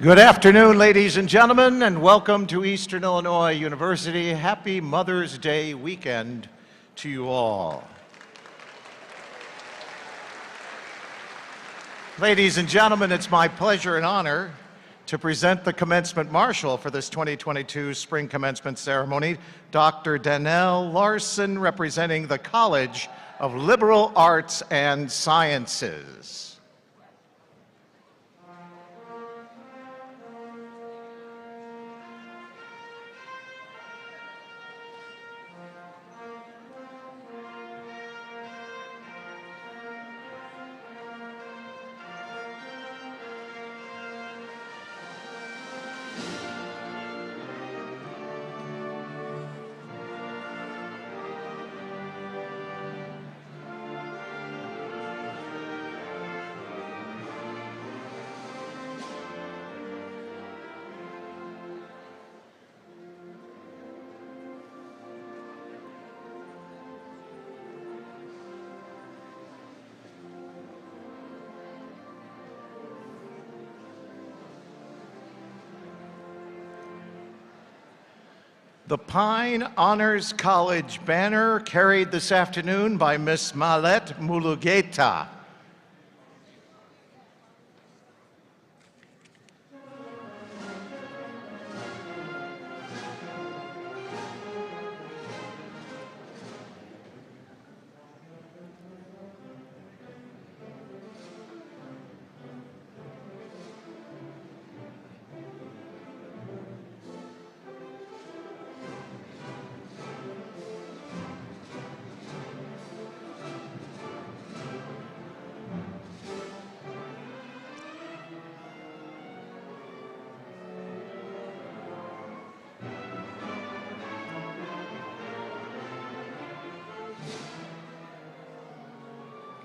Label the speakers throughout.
Speaker 1: Good afternoon, ladies and gentlemen, and welcome to Eastern Illinois University. Happy Mother's Day weekend to you all. Ladies and gentlemen, it's my pleasure and honor to present the commencement marshal for this 2022 Spring Commencement ceremony, Dr. Danelle Larson, representing the College of Liberal Arts and Sciences. The Pine Honors College banner carried this afternoon by Miss Malette Mulugeta.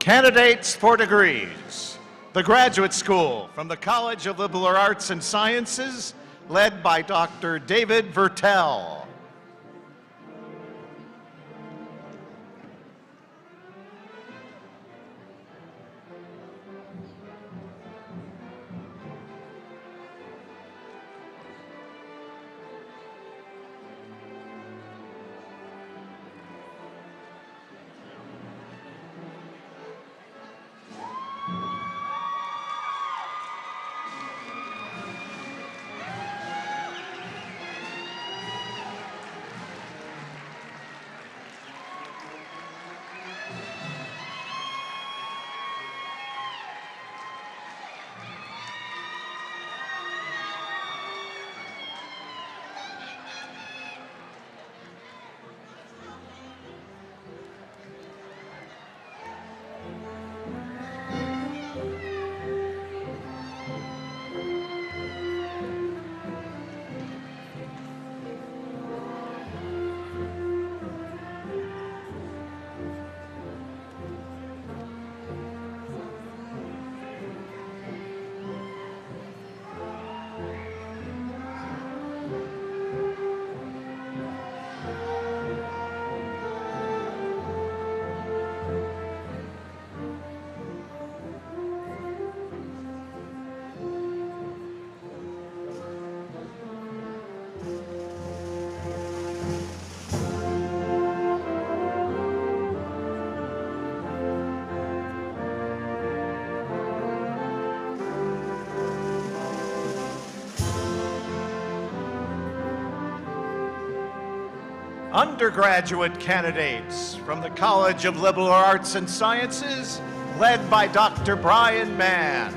Speaker 1: Candidates for degrees. The Graduate School from the College of Liberal Arts and Sciences, led by Dr. David Vertel. Undergraduate candidates from the College of Liberal Arts and Sciences, led by Dr. Brian Mann.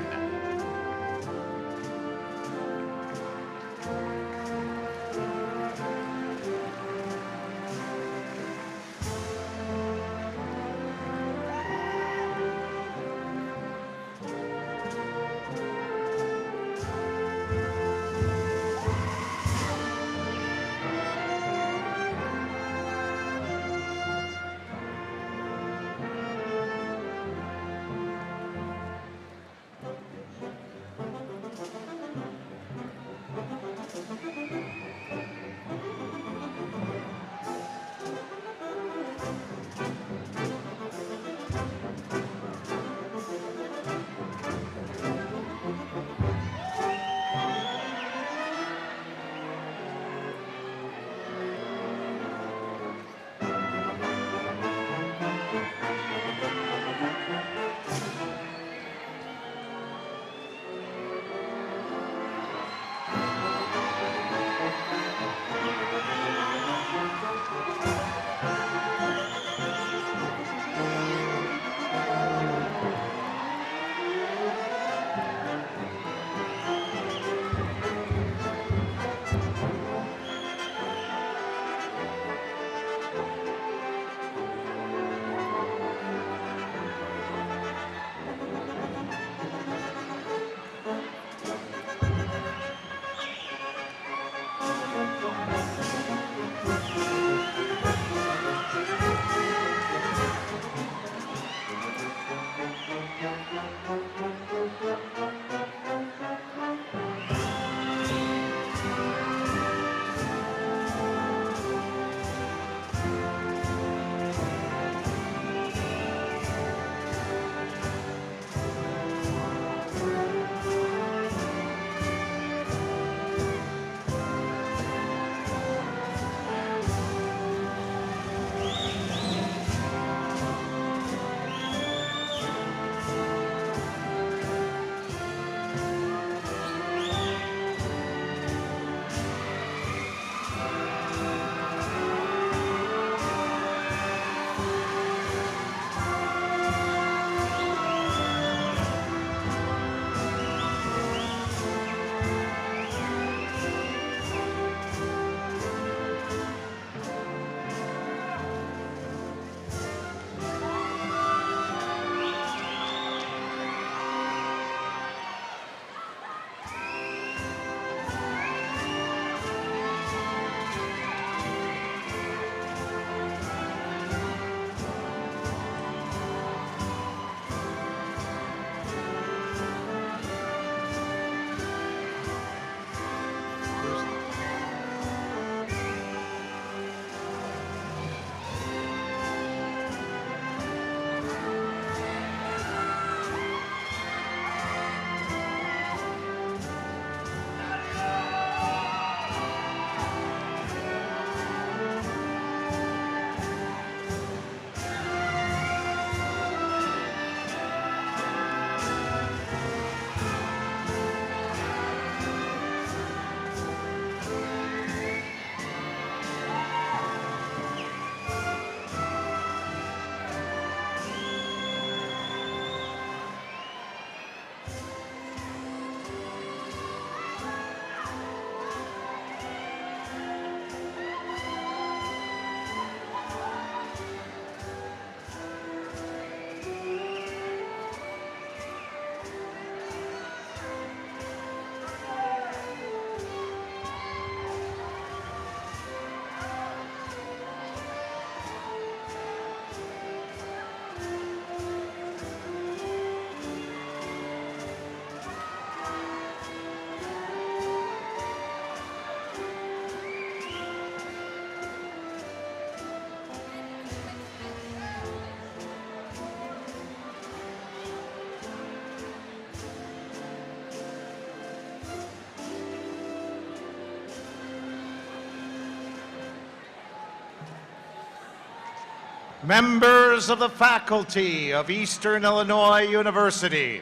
Speaker 1: Members of the faculty of Eastern Illinois University,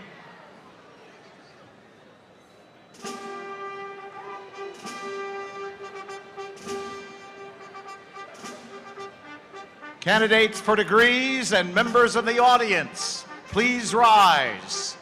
Speaker 1: candidates for degrees and members of the audience, please rise.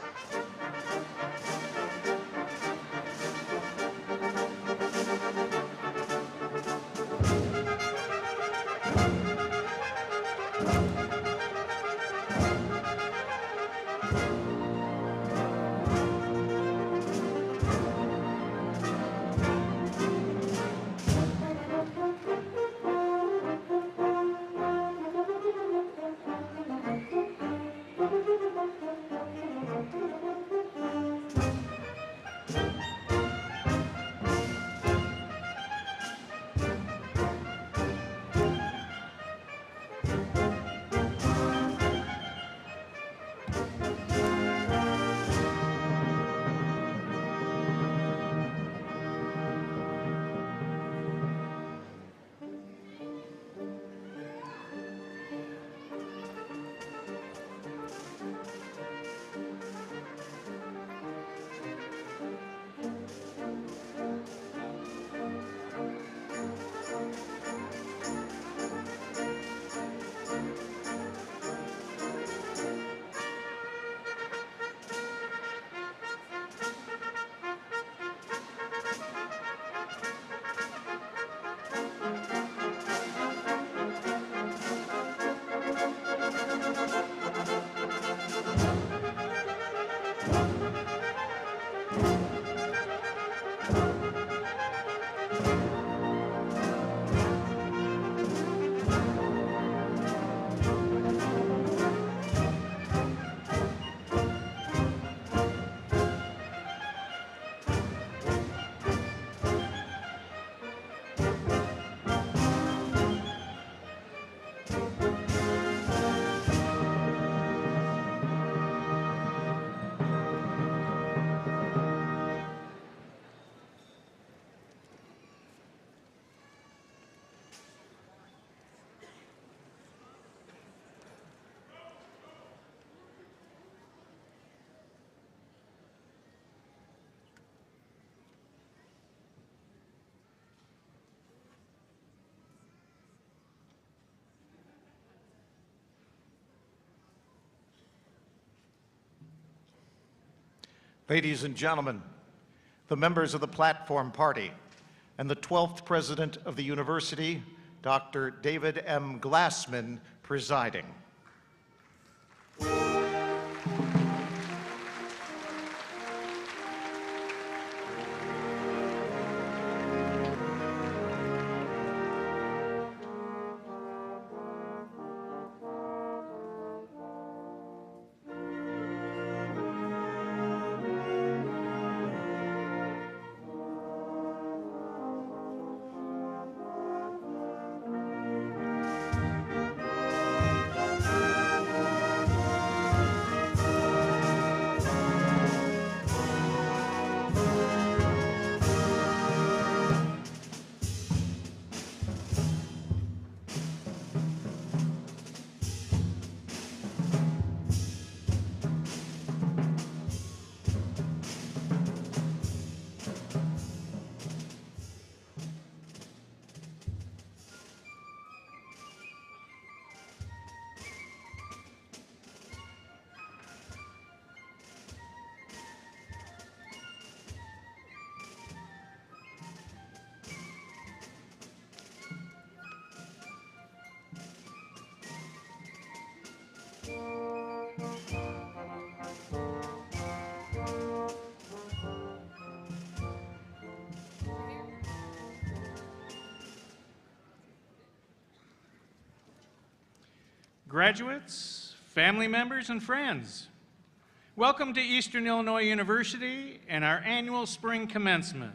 Speaker 1: Ladies and gentlemen, the members of the Platform Party and the 12th President of the University, Dr. David M. Glassman, presiding.
Speaker 2: Graduates, family members, and friends, welcome to Eastern Illinois University and our annual Spring Commencement.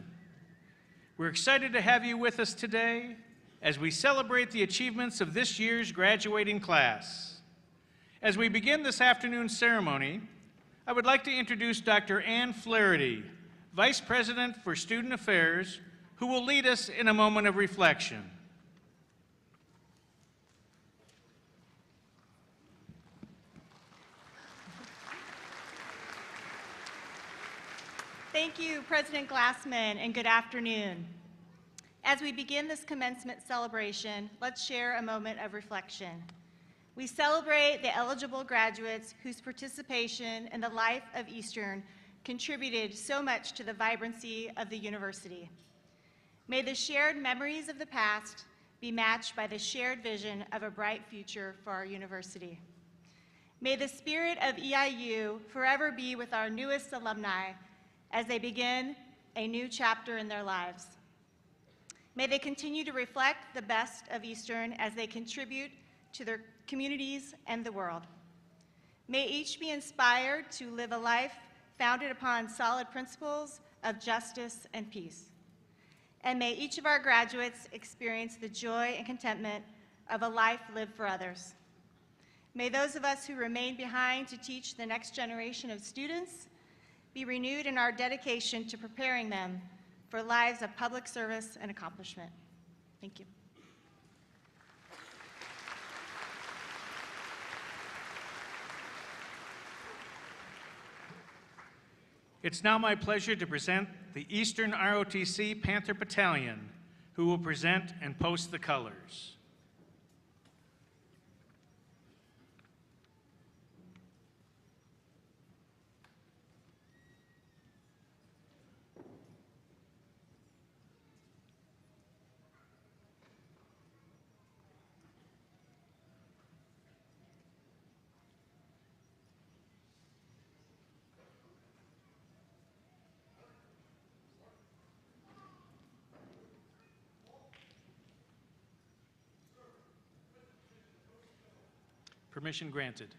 Speaker 2: We're excited to have you with us today as we celebrate the achievements of this year's graduating class. As we begin this afternoon's ceremony, I would like to introduce Dr. Ann Flaherty, Vice President for Student Affairs, who will lead us in a moment of reflection.
Speaker 3: Thank you, President Glassman, and good afternoon. As we begin this commencement celebration, let's share a moment of reflection. We celebrate the eligible graduates whose participation in the life of Eastern contributed so much to the vibrancy of the university. May the shared memories of the past be matched by the shared vision of a bright future for our university. May the spirit of EIU forever be with our newest alumni as they begin a new chapter in their lives. May they continue to reflect the best of Eastern as they contribute to their communities and the world. May each be inspired to live a life founded upon solid principles of justice and peace. And may each of our graduates experience the joy and contentment of a life lived for others. May those of us who remain behind to teach the next generation of students be renewed in our dedication to preparing them for lives of public service and accomplishment. Thank you.
Speaker 2: It's now my pleasure to present the Eastern ROTC Panther Battalion, who will present and post the colors. Permission granted.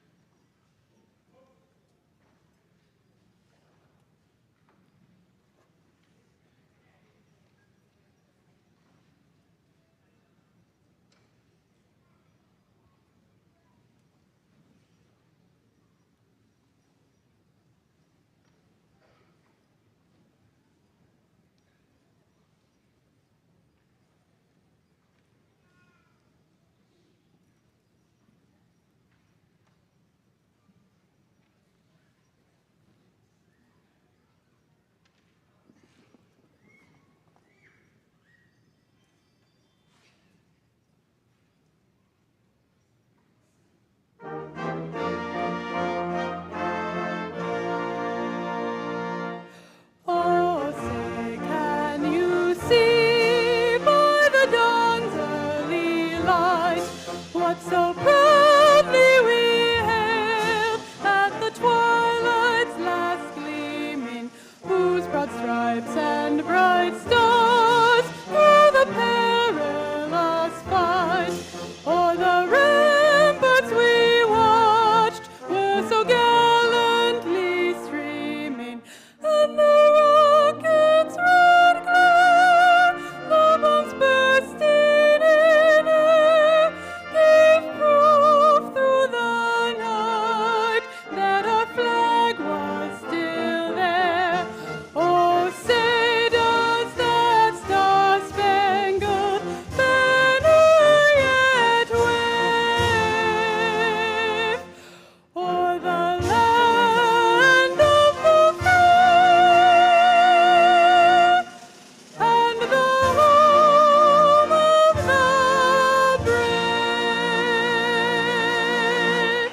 Speaker 4: So proudly we hailed at the twilight's last gleaming, whose broad stripes and bright stars through the perilous fight o'er the ramparts we watched were so gallantly streaming, and the rockets' red glare, the bombs bursting in air, gave proof through the night that our flag was still there. Oh, say does that star-spangled banner yet wave o'er the land of the free and the home of the brave?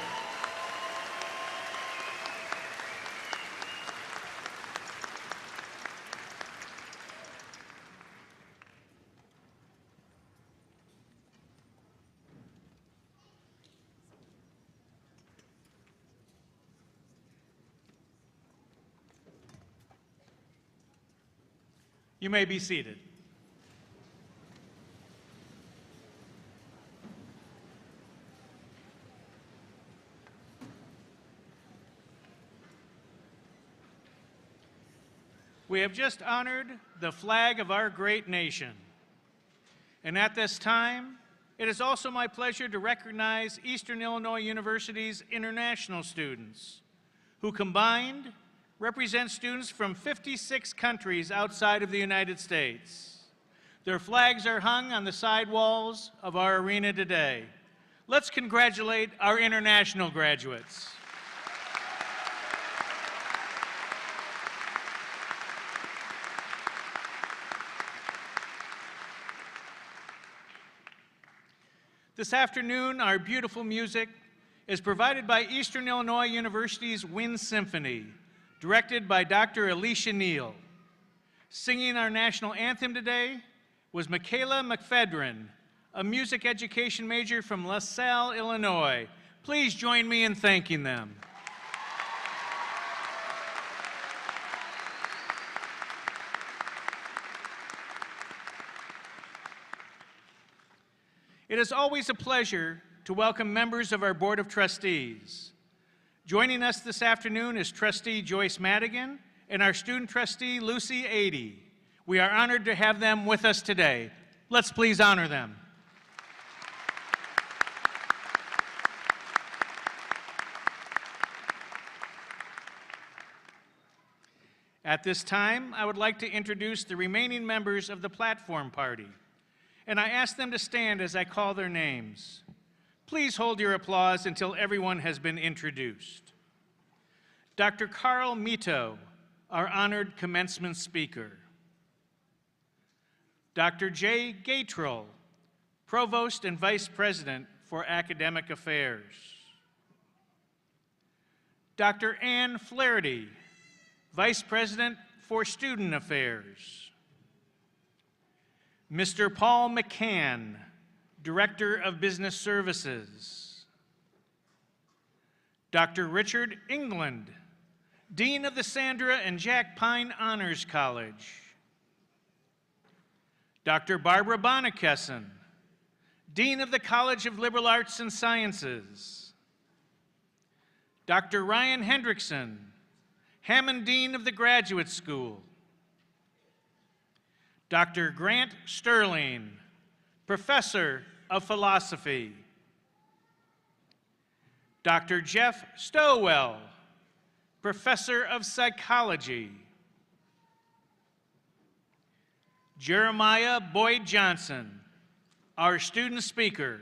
Speaker 2: You may be seated. We have just honored the flag of our great nation. And at this time, it is also my pleasure to recognize Eastern Illinois University's international students, who combined represent students from 56 countries outside of the United States. Their flags are hung on the side walls of our arena today. Let's congratulate our international graduates. 。 . 。 . 。 . 。 . 。 . 。 . 。 . . 。 . 。 . . 。 . . . 。 . 。 . . 。 . . . . . . . . . . . . . .
Speaker 4: 「 . 」 . . 」 . . 」 .
Speaker 2: This afternoon, our beautiful music is provided by Eastern Illinois University's Wind Symphony, directed by Dr. Alicia Neal. Singing our national anthem today was Michaela McFedrin, a music education major from LaSalle, Illinois. Please join me in thanking them. It is always a pleasure to welcome members of our Board of Trustees. Joining us this afternoon is Trustee Joyce Madigan and our student trustee, Lucy Adey. We are honored to have them with us today. Let's please honor them. At this time, I would like to introduce the remaining members of the platform party, and I ask them to stand as I call their names. Please hold your applause until everyone has been introduced. Dr. Carl Mito, our honored commencement speaker. Dr. Jay Gatrell, Provost and Vice President for Academic Affairs. Dr. Ann Flaherty, Vice President for Student Affairs. Mr. Paul McCann, Director of Business Services. Dr. Richard England, Dean of the Sandra and Jack Pine Honors College. Dr. Barbara Bonnekessen, Dean of the College of Liberal Arts and Sciences. Dr. Ryan Hendrickson, Hammond Dean of the Graduate School. Dr. Grant Sterling, Professor of Philosophy. Dr. Jeff Stowell, Professor of Psychology. Jeremiah Boyd Johnson, our student speaker.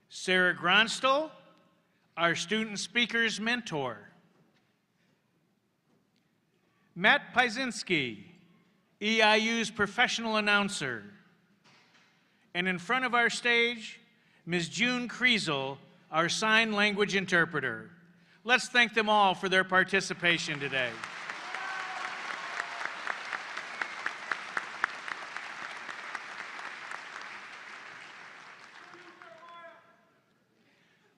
Speaker 2: Sarah Gronstel, our student speaker's mentor. Matt Piesinski, EIU's professional announcer. And in front of our stage, Ms. June Kriesel, our sign language interpreter. Let's thank them all for their participation today.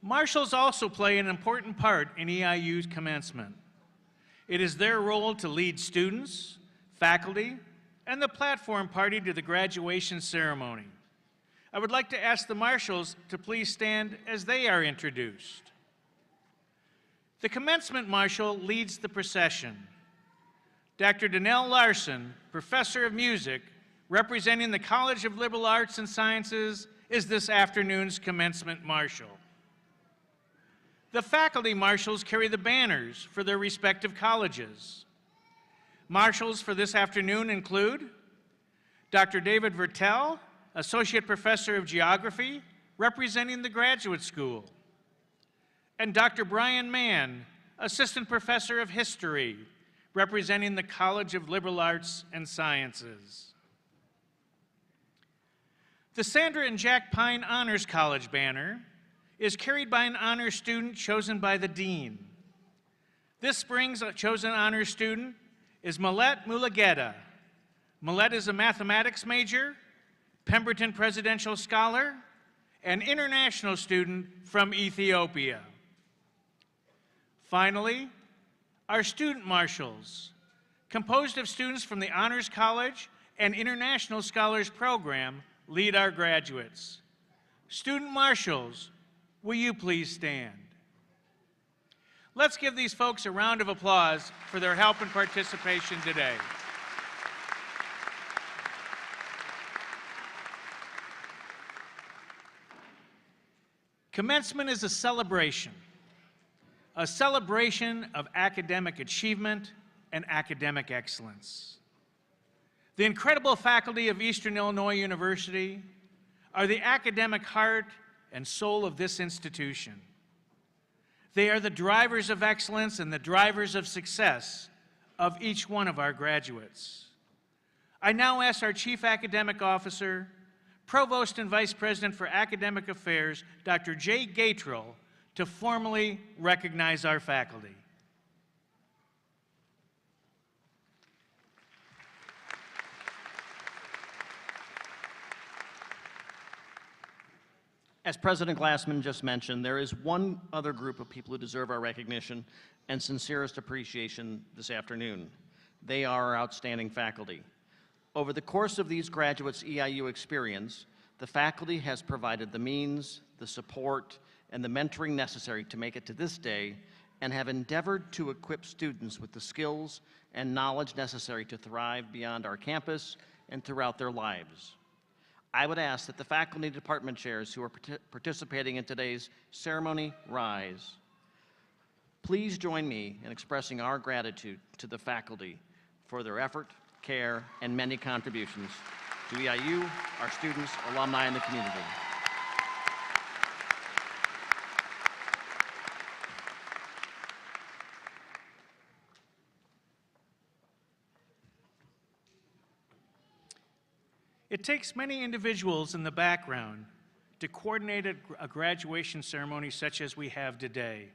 Speaker 2: Marshals also play an important part in EIU's commencement. It is their role to lead students, faculty, and the platform party to the graduation ceremony. I would like to ask the marshals to please stand as they are introduced. The commencement marshal leads the procession. Dr. Danelle Larson, Professor of Music, representing the College of Liberal Arts and Sciences, is this afternoon's commencement marshal. The faculty marshals carry the banners for their respective colleges. Marshals for this afternoon include Dr. David Vertel, Associate Professor of Geography, representing the Graduate School, and Dr. Brian Mann, Assistant Professor of History, representing the College of Liberal Arts and Sciences. The Sandra and Jack Pine Honors College banner is carried by an honor student chosen by the dean. This spring's chosen honor student is Millette Mulageta. Millette is a mathematics major, Pemberton Presidential Scholar, and international student from Ethiopia. Finally, our student marshals, composed of students from the Honors College and International Scholars Program, lead our graduates. Student marshals, will you please stand? Let's give these folks a round of applause for their help and participation today. Commencement is a celebration of academic achievement and academic excellence. The incredible faculty of Eastern Illinois University are the academic heart and soul of this institution. They are the drivers of excellence and the drivers of success of each one of our graduates. I now ask our Chief Academic Officer, Provost and Vice President for Academic Affairs, Dr. Jay Gatrell, to formally recognize our faculty.
Speaker 5: As President Glassman just mentioned, there is one other group of people who deserve our recognition and sincerest appreciation this afternoon. They are our outstanding faculty. Over the course of these graduates' EIU experience, the faculty has provided the means, the support, and the mentoring necessary to make it to this day, and have endeavored to equip students with the skills and knowledge necessary to thrive beyond our campus and throughout their lives. I would ask that the faculty and department chairs who are participating in today's ceremony rise. Please join me in expressing our gratitude to the faculty for their effort, care, and many contributions to EIU, our students, alumni, and the community.
Speaker 2: It takes many individuals in the background to coordinate a graduation ceremony such as we have today.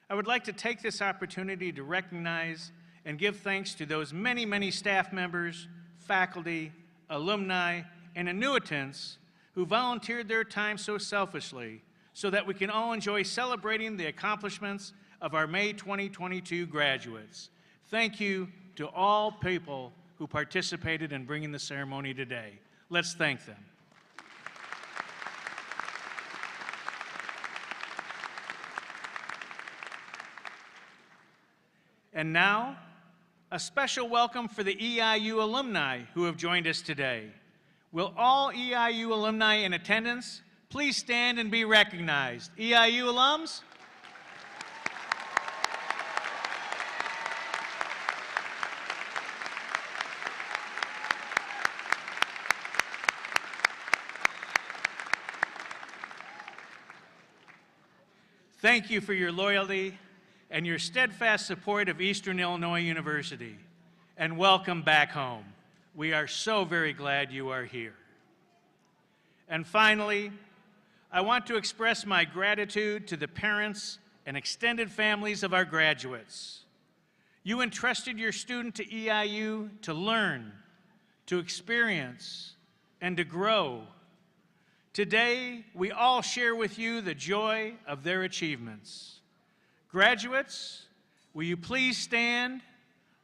Speaker 2: I would like to take this opportunity to recognize and give thanks to those many, many staff members, faculty, alumni, and annuitants who volunteered their time so selfishly so that we can all enjoy celebrating the accomplishments of our May 2022 graduates. Thank you to all people who participated in bringing the ceremony today. Let's thank them. And now, a special welcome for the EIU alumni who have joined us today. Will all EIU alumni in attendance please stand and be recognized? EIU alums? Thank you for your loyalty and your steadfast support of Eastern Illinois University. And welcome back home. We are so very glad you are here. And finally, I want to express my gratitude to the parents and extended families of our graduates. You entrusted your student to EIU to learn, to experience, and to grow. Today, we all share with you the joy of their achievements. Graduates, will you please stand,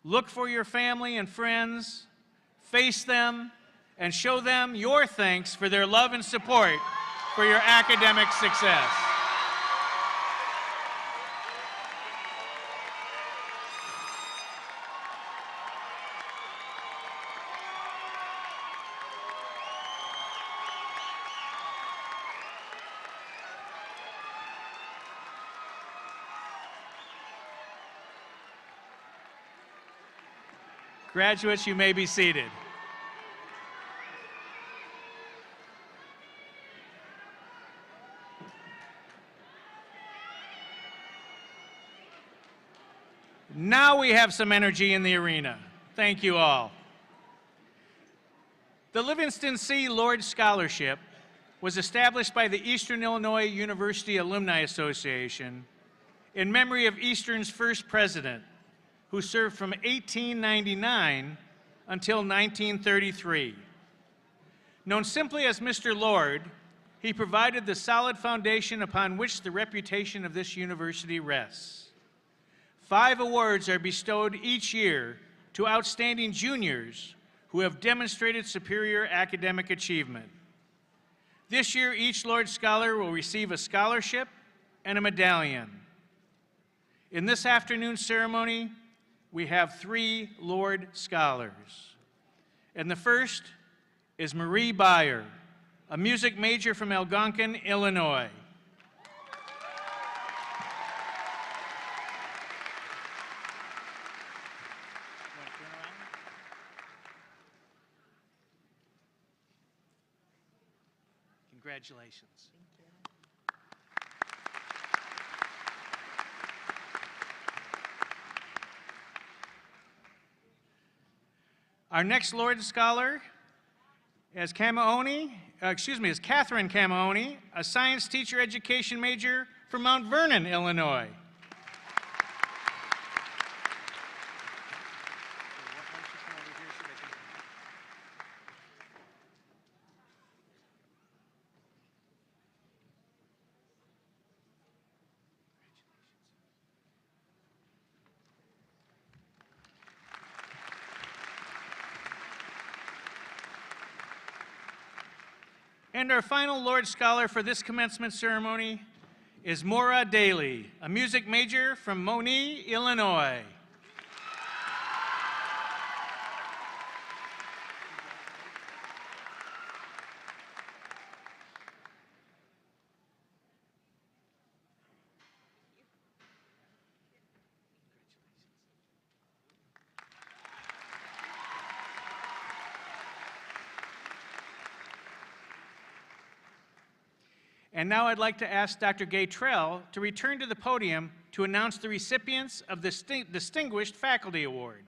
Speaker 2: look for your family and friends, face them, and show them your thanks for their love and support for your academic success. Graduates, you may be seated. Now we have some energy in the arena. Thank you all. The Livingston C. Lord Scholarship was established by the Eastern Illinois University Alumni Association in memory of Eastern's first president, who served from 1899 until 1933. Known simply as Mr. Lord, he provided the solid foundation upon which the reputation of this university rests. 5 awards are bestowed each year to outstanding juniors who have demonstrated superior academic achievement. This year, each Lord Scholar will receive a scholarship and a medallion. In this afternoon's ceremony, we have 3 Lord Scholars. And the first is Marie Byer, a music major from Algonquin, Illinois. Congratulations. Our next Lord Scholar as Catherine Camaoni, a science teacher education major from Mount Vernon, Illinois. And our final Lord Scholar for this commencement ceremony is Maura Daly, a music major from Moni, Illinois. And now I'd like to ask Dr. Gay Trell to return to the podium to announce the recipients of the Distinguished Faculty Award.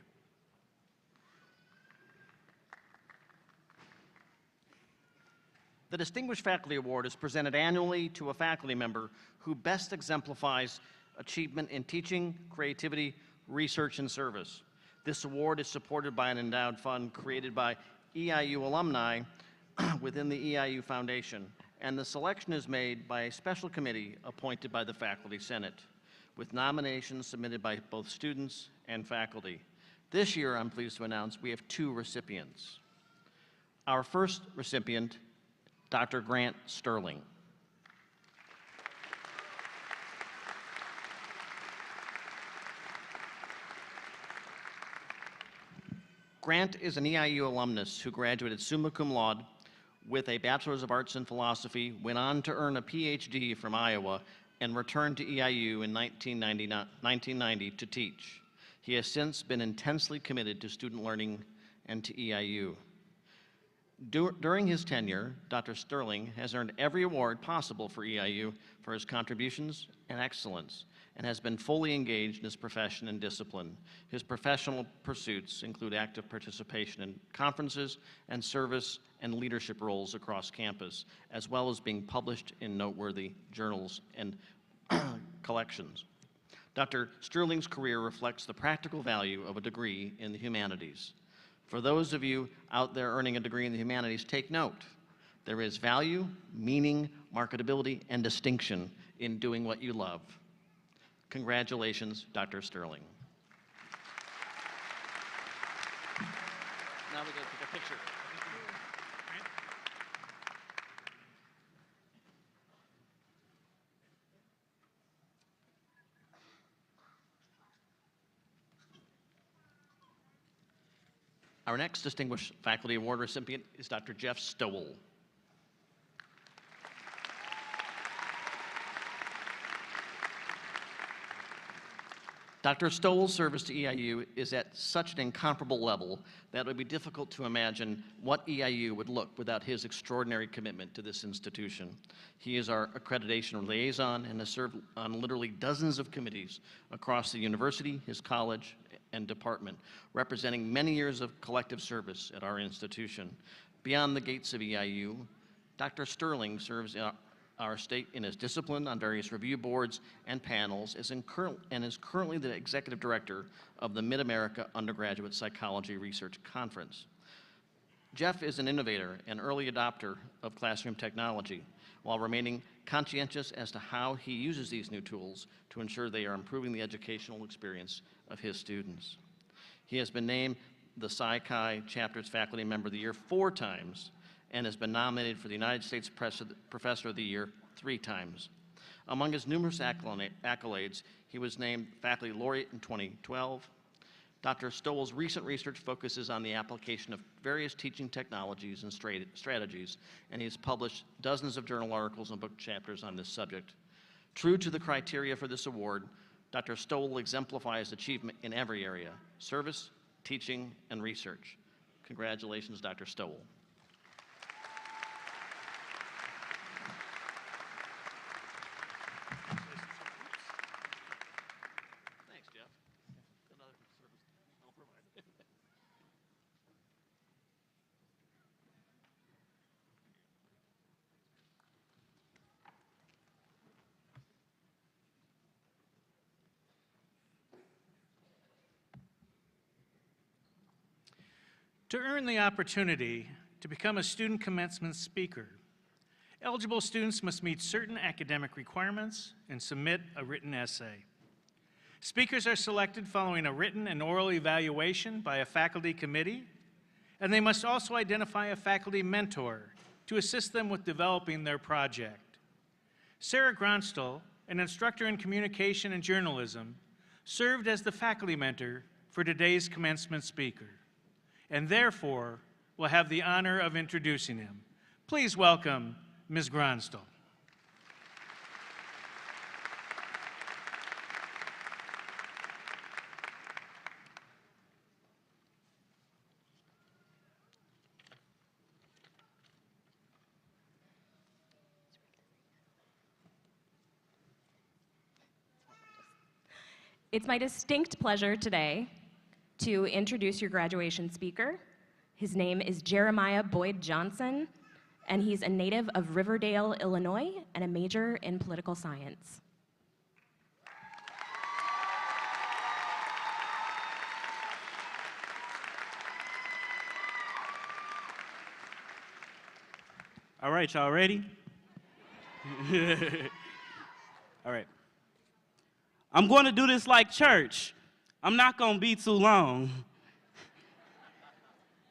Speaker 5: The Distinguished Faculty Award is presented annually to a faculty member who best exemplifies achievement in teaching, creativity, research, and service. This award is supported by an endowed fund created by EIU alumni within the EIU Foundation, and the selection is made by a special committee appointed by the Faculty Senate, with nominations submitted by both students and faculty. This year, I'm pleased to announce we have 2 recipients. Our first recipient, Dr. Grant Sterling. Grant is an EIU alumnus who graduated summa cum laude with a Bachelor's of Arts in Philosophy, went on to earn a PhD from Iowa, and returned to EIU in 1990 to teach. He has since been intensely committed to student learning and to EIU. During his tenure, Dr. Sterling has earned every award possible for EIU for his contributions and excellence, and has been fully engaged in his profession and discipline. His professional pursuits include active participation in conferences and service and leadership roles across campus, as well as being published in noteworthy journals and collections. Dr. Sterling's career reflects the practical value of a degree in the humanities. For those of you out there earning a degree in the humanities, take note. There is value, meaning, marketability, and distinction in doing what you love. Congratulations, Dr. Sterling. Now we go take a picture. Our next Distinguished Faculty Award recipient is Dr. Jeff Stowell. Dr. Stowell's service to EIU is at such an incomparable level that it would be difficult to imagine what EIU would look without his extraordinary commitment to this institution. He is our accreditation liaison and has served on literally dozens of committees across the university, his college, and department, representing many years of collective service at our institution. Beyond the gates of EIU, Dr. Sterling serves our state in his discipline on various review boards and panels, and is currently the executive director of the Mid-America Undergraduate Psychology Research Conference. Jeff is an innovator and early adopter of classroom technology, while remaining conscientious as to how he uses these new tools to ensure they are improving the educational experience of his students. He has been named the Psi Chi Chapter's Faculty Member of the Year 4 times, and has been nominated for the United States Professor of the Year 3 times. Among his numerous accolades, he was named Faculty Laureate in 2012. Dr. Stowell's recent research focuses on the application of various teaching technologies and strategies, and he has published dozens of journal articles and book chapters on this subject. True to the criteria for this award, Dr. Stowell exemplifies achievement in every area: service, teaching, and research. Congratulations, Dr. Stowell.
Speaker 2: To earn the opportunity to become a student commencement speaker, eligible students must meet certain academic requirements and submit a written essay. Speakers are selected following a written and oral evaluation by a faculty committee, and they must also identify a faculty mentor to assist them with developing their project. Sarah Gronstel, an instructor in communication and journalism, served as the faculty mentor for today's commencement speaker, and therefore will have the honor of introducing him. Please welcome Ms. Gronstel.
Speaker 6: It's my distinct pleasure today to introduce your graduation speaker. His name is Jeremiah Boyd Johnson, and he's a native of Riverdale, Illinois, and a major in political science.
Speaker 7: All right, y'all ready? All right. I'm going to do this like church. I'm not going to be too long.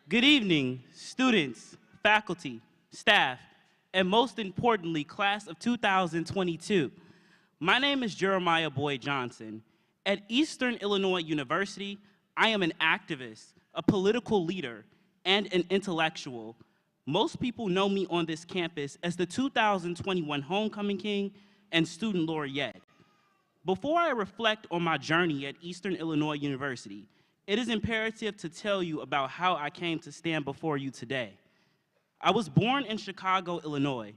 Speaker 7: Good evening, students, faculty, staff, and most importantly, class of 2022. My name is Jeremiah Boyd Johnson. At Eastern Illinois University, I am an activist, a political leader, and an intellectual. Most people know me on this campus as the 2021 Homecoming King and Student Laureate. Before I reflect on my journey at Eastern Illinois University, it is imperative to tell you about how I came to stand before you today. I was born in Chicago, Illinois.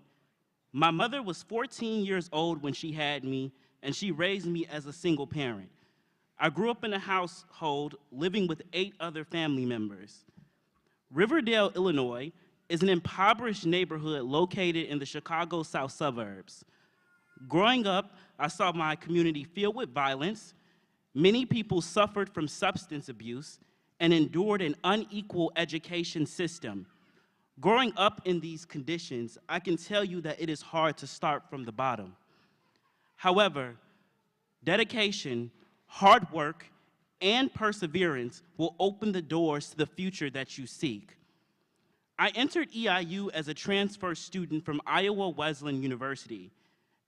Speaker 7: My mother was 14 years old when she had me, and she raised me as a single parent. I grew up in a household living with 8 other family members. Riverdale, Illinois, is an impoverished neighborhood located in the Chicago South suburbs. Growing up, I saw my community filled with violence. Many people suffered from substance abuse and endured an unequal education system. Growing up in these conditions, I can tell you that it is hard to start from the bottom. However, dedication, hard work, and perseverance will open the doors to the future that you seek. I entered EIU as a transfer student from Iowa Wesleyan University.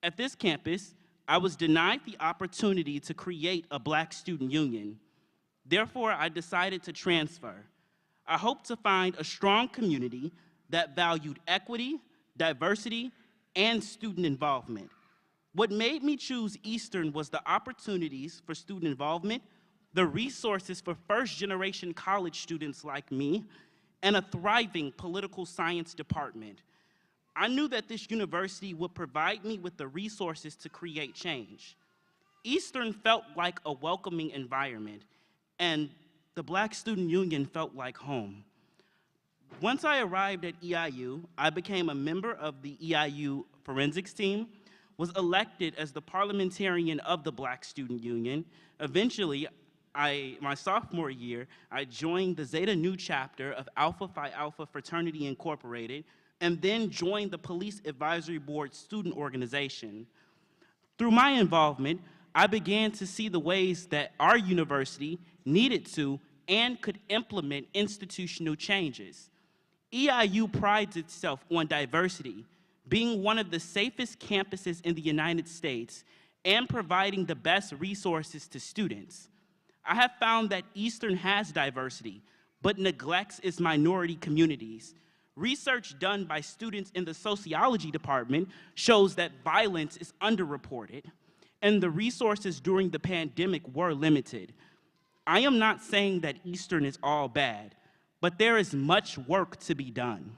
Speaker 7: At this campus, I was denied the opportunity to create a Black student union. Therefore, I decided to transfer. I hope to find a strong community that valued equity, diversity, and student involvement. What made me choose Eastern was the opportunities for student involvement, the resources for first-generation college students like me, and a thriving political science department. I knew that this university would provide me with the resources to create change. Eastern felt like a welcoming environment, and the Black Student Union felt like home. Once I arrived at EIU, I became a member of the EIU forensics team, was elected as the parliamentarian of the Black Student Union. Eventually, my sophomore year, I joined the Zeta Nu chapter of Alpha Phi Alpha Fraternity Incorporated, and then joined the Police Advisory Board student organization. Through my involvement, I began to see the ways that our university needed to and could implement institutional changes. EIU prides itself on diversity, being one of the safest campuses in the United States and providing the best resources to students. I have found that Eastern has diversity, but neglects its minority communities. Research done by students in the sociology department shows that violence is underreported, and the resources during the pandemic were limited. I am not saying that Eastern is all bad, but there is much work to be done.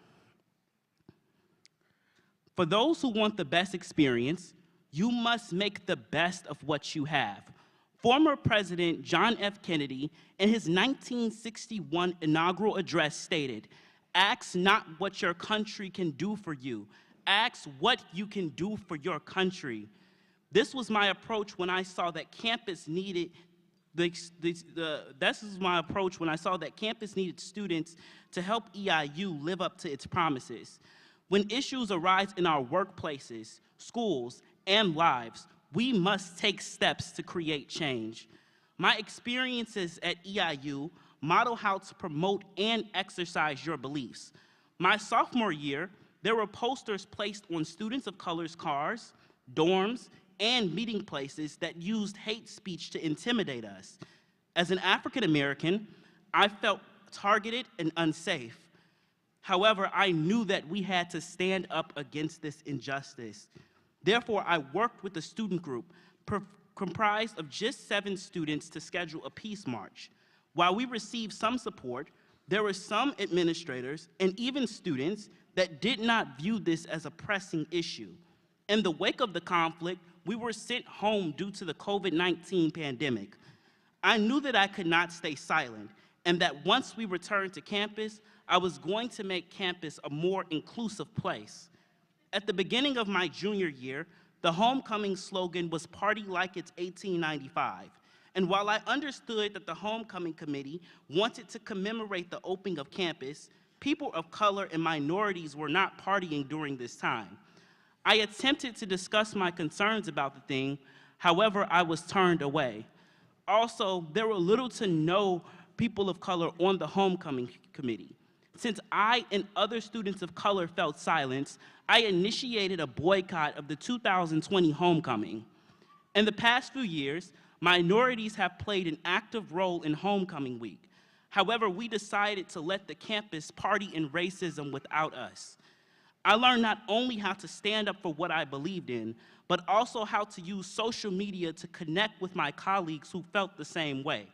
Speaker 7: For those who want the best experience, you must make the best of what you have. Former President John F. Kennedy, in his 1961 inaugural address stated, "Ask not what your country can do for you, ask what you can do for your country." This was my approach when I saw that campus needed This is my approach when I saw that campus needed students to help EIU live up to its promises. When issues arise in our workplaces, schools, and lives, we must take steps to create change. My experiences at EIU model how to promote and exercise your beliefs. My sophomore year, there were posters placed on students of color's cars, dorms, and meeting places that used hate speech to intimidate us. As an African American, I felt targeted and unsafe. However, I knew that we had to stand up against this injustice. Therefore, I worked with a student group comprised of just 7 students to schedule a peace march. While we received some support, there were some administrators and even students that did not view this as a pressing issue. In the wake of the conflict, we were sent home due to the COVID-19 pandemic. I knew that I could not stay silent, and that once we returned to campus, I was going to make campus a more inclusive place. At the beginning of my junior year, the homecoming slogan was "Party Like It's 1895." And while I understood that the homecoming committee wanted to commemorate the opening of campus, people of color and minorities were not partying during this time. I attempted to discuss my concerns about the thing, however, I was turned away. Also, there were little to no people of color on the homecoming committee. Since I and other students of color felt silence, I initiated a boycott of the 2020 homecoming. In the past few years, minorities have played an active role in homecoming week. However, we decided to let the campus party in racism without us. I learned not only how to stand up for what I believed in, but also how to use social media to connect with my colleagues who felt the same way,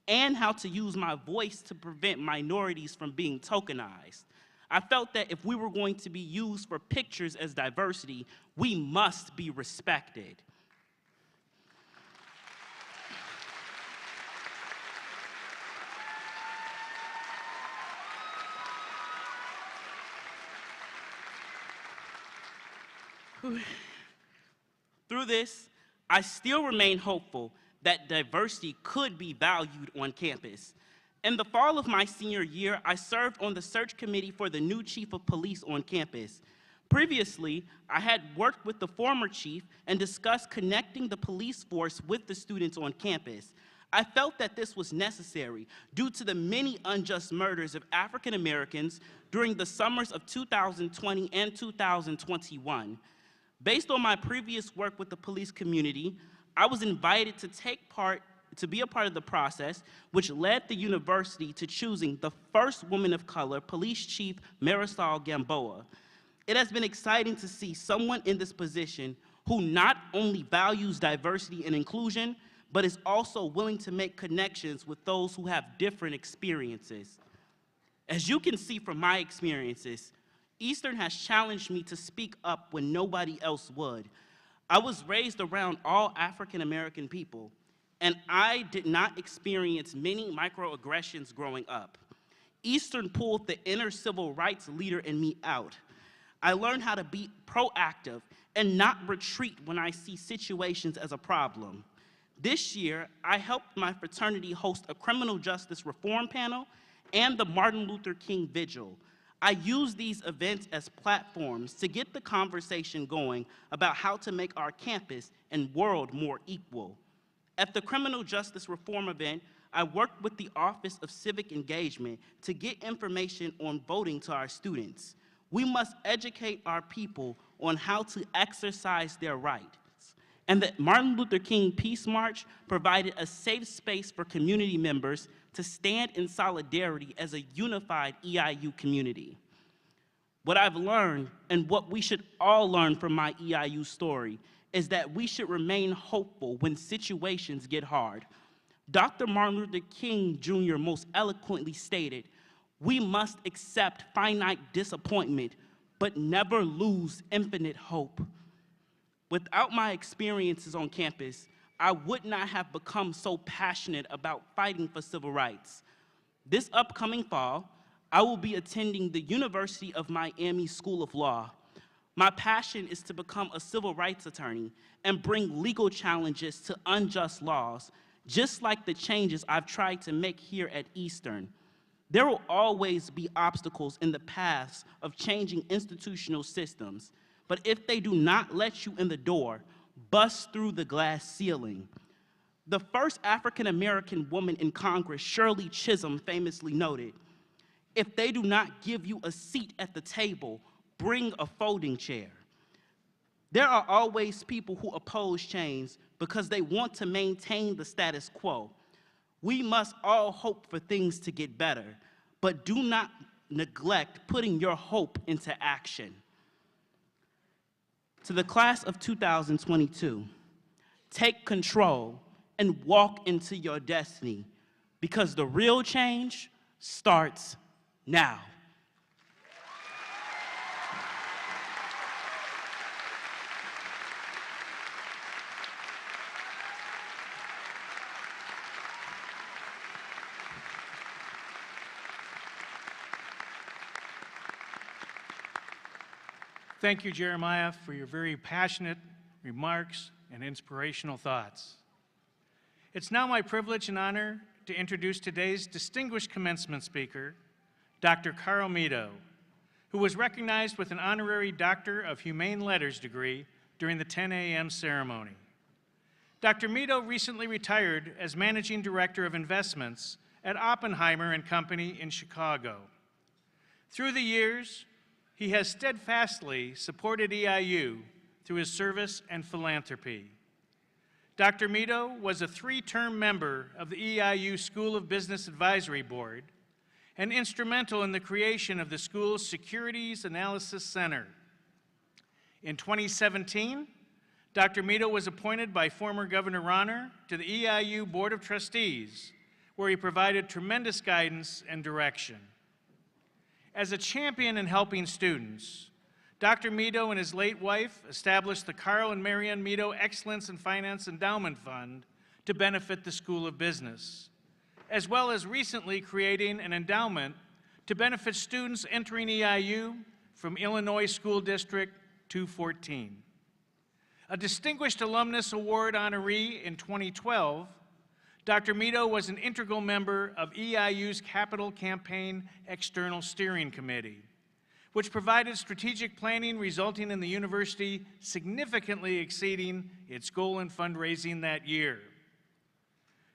Speaker 7: and how to use my voice to prevent minorities from being tokenized. I felt that if we were going to be used for pictures as diversity, we must be respected. Through this, I still remain hopeful that diversity could be valued on campus. In the fall of my senior year, I served on the search committee for the new chief of police on campus. Previously, I had worked with the former chief and discussed connecting the police force with the students on campus. I felt that this was necessary due to the many unjust murders of African Americans during the summers of 2020 and 2021. Based on my previous work with the police community, I was invited to be a part of the process, which led the university to choosing the first woman of color, Police Chief Marisol Gamboa. It has been exciting to see someone in this position who not only values diversity and inclusion, but is also willing to make connections with those who have different experiences. As you can see from my experiences, Eastern has challenged me to speak up when nobody else would. I was raised around all African American people, and I did not experience many microaggressions growing up. Eastern pulled the inner civil rights leader in me out. I learned how to be proactive and not retreat when I see situations as a problem. This year, I helped my fraternity host a criminal justice reform panel and the Martin Luther King Vigil. I use these events as platforms to get the conversation going about how to make our campus and world more equal. At the Criminal Justice Reform event, I worked with the Office of Civic Engagement to get information on voting to our students. We must educate our people on how to exercise their rights. And the Martin Luther King Peace March provided a safe space for community members to stand in solidarity as a unified EIU community. What I've learned, and what we should all learn from my EIU story, is that we should remain hopeful when situations get hard. Dr. Martin Luther King Jr. most eloquently stated, "We must accept finite disappointment, but never lose infinite hope." Without my experiences on campus, I would not have become so passionate about fighting for civil rights. This upcoming fall, I will be attending the University of Miami School of Law. My passion is to become a civil rights attorney and bring legal challenges to unjust laws, just like the changes I've tried to make here at Eastern. There will always be obstacles in the paths of changing institutional systems, but if they do not let you in the door, bust through the glass ceiling. The first African-American woman in Congress, Shirley Chisholm, famously noted, "If they do not give you a seat at the table, bring a folding chair." There are always people who oppose change because they want to maintain the status quo. We must all hope for things to get better, but do not neglect putting your hope into action. To the class of 2022, take control and walk into your destiny, because the real change starts now.
Speaker 2: Thank you, Jeremiah, for your very passionate remarks and inspirational thoughts. It's now my privilege and honor to introduce today's distinguished commencement speaker, Dr. Carl Mito, who was recognized with an honorary Doctor of Humane Letters degree during the 10 a.m. ceremony. Dr. Mito recently retired as Managing Director of Investments at Oppenheimer & Company in Chicago. Through the years, he has steadfastly supported EIU through his service and philanthropy. Dr. Mito was a 3-term member of the EIU School of Business Advisory Board and instrumental in the creation of the school's Securities Analysis Center. In 2017, Dr. Mito was appointed by former Governor Ronner to the EIU Board of Trustees, where he provided tremendous guidance and direction. As a champion in helping students, Dr. Mito and his late wife established the Carl and Marianne Mito Excellence in Finance Endowment Fund to benefit the School of Business, as well as recently creating an endowment to benefit students entering EIU from Illinois School District 214. A Distinguished Alumnus Award honoree in 2012, Dr. Mito was an integral member of EIU's Capital Campaign External Steering Committee, which provided strategic planning resulting in the university significantly exceeding its goal in fundraising that year.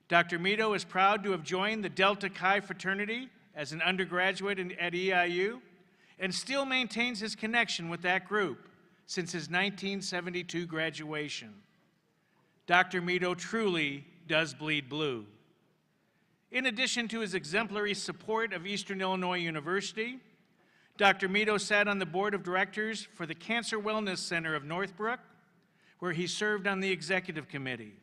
Speaker 2: Dr. Mito is proud to have joined the Delta Chi fraternity as an undergraduate at EIU and still maintains his connection with that group since his 1972 graduation. Dr. Mito truly does bleed blue. In addition to his exemplary support of Eastern Illinois University, Dr. Mito sat on the board of directors for the Cancer Wellness Center of Northbrook, where he served on the executive committee,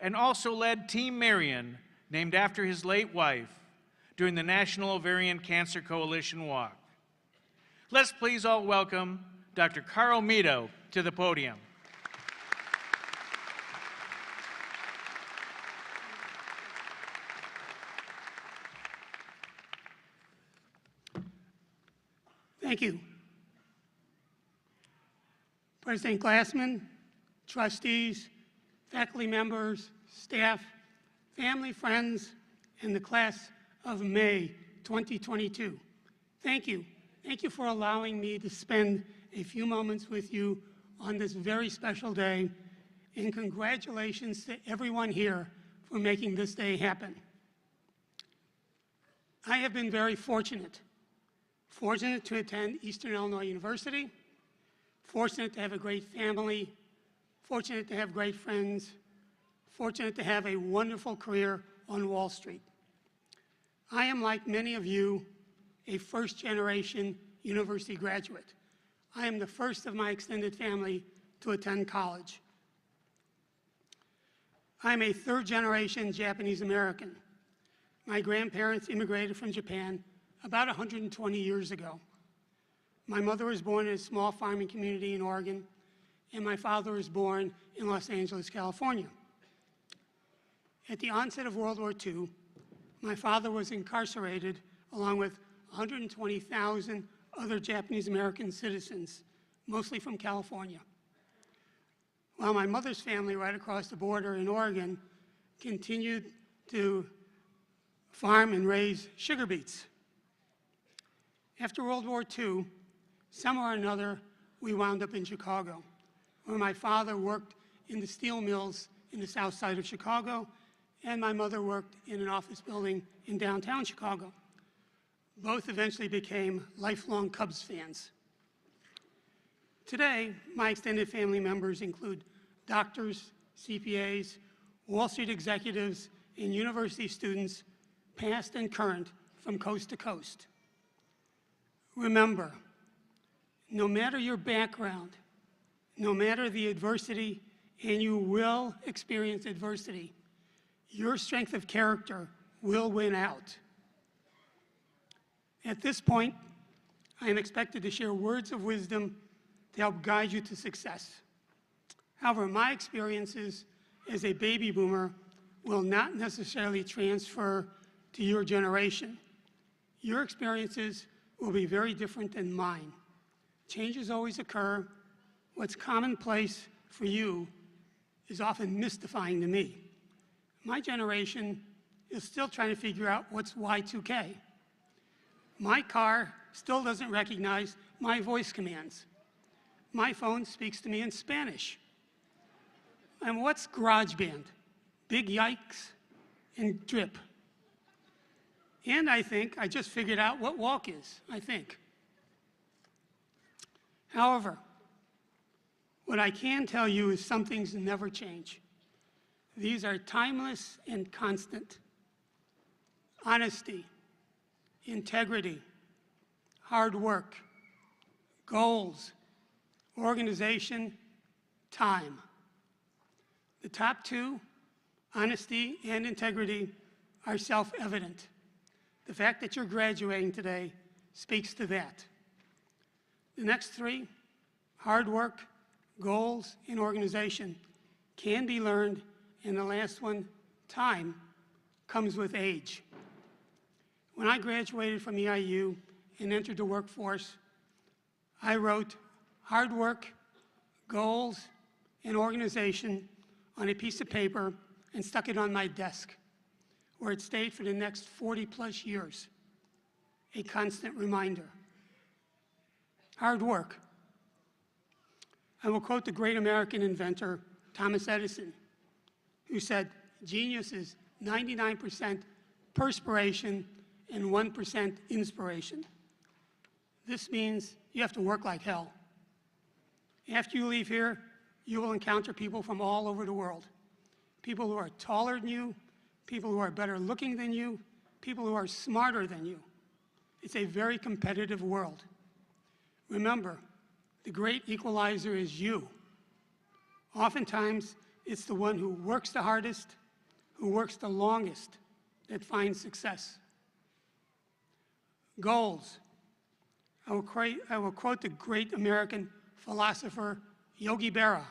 Speaker 2: and also led Team Marion, named after his late wife, during the National Ovarian Cancer Coalition Walk. Let's please all welcome Dr. Carl Mito to the podium.
Speaker 8: Thank you. President Glassman, trustees, faculty members, staff, family, friends, and the class of May 2022. Thank you. Thank you for allowing me to spend a few moments with you on this very special day, and congratulations to everyone here for making this day happen. I have been very fortunate to attend Eastern Illinois University, fortunate to have a great family, fortunate to have great friends, fortunate to have a wonderful career on Wall Street. I am, like many of you, a first-generation university graduate. I am the first of my extended family to attend college. I am a third-generation Japanese American. My grandparents immigrated from Japan about 120 years ago. My mother was born in a small farming community in Oregon, and my father was born in Los Angeles, California. At the onset of World War II, my father was incarcerated along with 120,000 other Japanese American citizens, mostly from California. While my mother's family right across the border in Oregon continued to farm and raise sugar beets. After World War II, somehow or another, we wound up in Chicago, where my father worked in the steel mills in the south side of Chicago, and my mother worked in an office building in downtown Chicago. Both eventually became lifelong Cubs fans. Today, my extended family members include doctors, CPAs, Wall Street executives, and university students, past and current, from coast to coast. Remember, no matter your background, no matter the adversity, and you will experience adversity, your strength of character will win out. At this point, I am expected to share words of wisdom to help guide you to success. However, my experiences as a baby boomer will not necessarily transfer to your generation. Your experiences will be very different than mine. Changes always occur. What's commonplace for you is often mystifying to me. My generation is still trying to figure out what's Y2K. My car still doesn't recognize my voice commands. My phone speaks to me in Spanish. And what's GarageBand? Big yikes and drip. And I think I just figured out what walk is, I think. However, what I can tell you is some things never change. These are timeless and constant. Honesty, integrity, hard work, goals, organization, time. The top two, honesty and integrity, are self-evident. The fact that you're graduating today speaks to that. The next three, hard work, goals, and organization, can be learned, and the last one, time, comes with age. When I graduated from EIU and entered the workforce, I wrote hard work, goals, and organization on a piece of paper and stuck it on my desk, where it stayed for the next 40+ years, a constant reminder. Hard work. I will quote the great American inventor, Thomas Edison, who said, "Genius is 99% perspiration and 1% inspiration." This means you have to work like hell. After you leave here, you will encounter people from all over the world. People who are taller than you, people who are better looking than you, people who are smarter than you. It's a very competitive world. Remember, the great equalizer is you. Oftentimes, it's the one who works the hardest, who works the longest, that finds success. Goals. I will quote the great American philosopher Yogi Berra,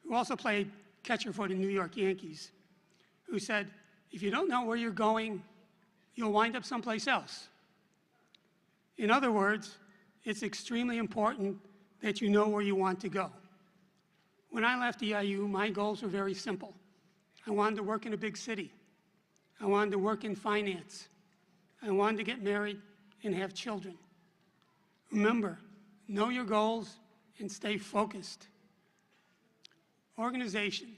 Speaker 8: who also played catcher for the New York Yankees, who said, "If you don't know where you're going, you'll wind up someplace else." In other words, it's extremely important that you know where you want to go. When I left EIU, my goals were very simple. I wanted to work in a big city. I wanted to work in finance. I wanted to get married and have children. Remember, know your goals and stay focused. Organization.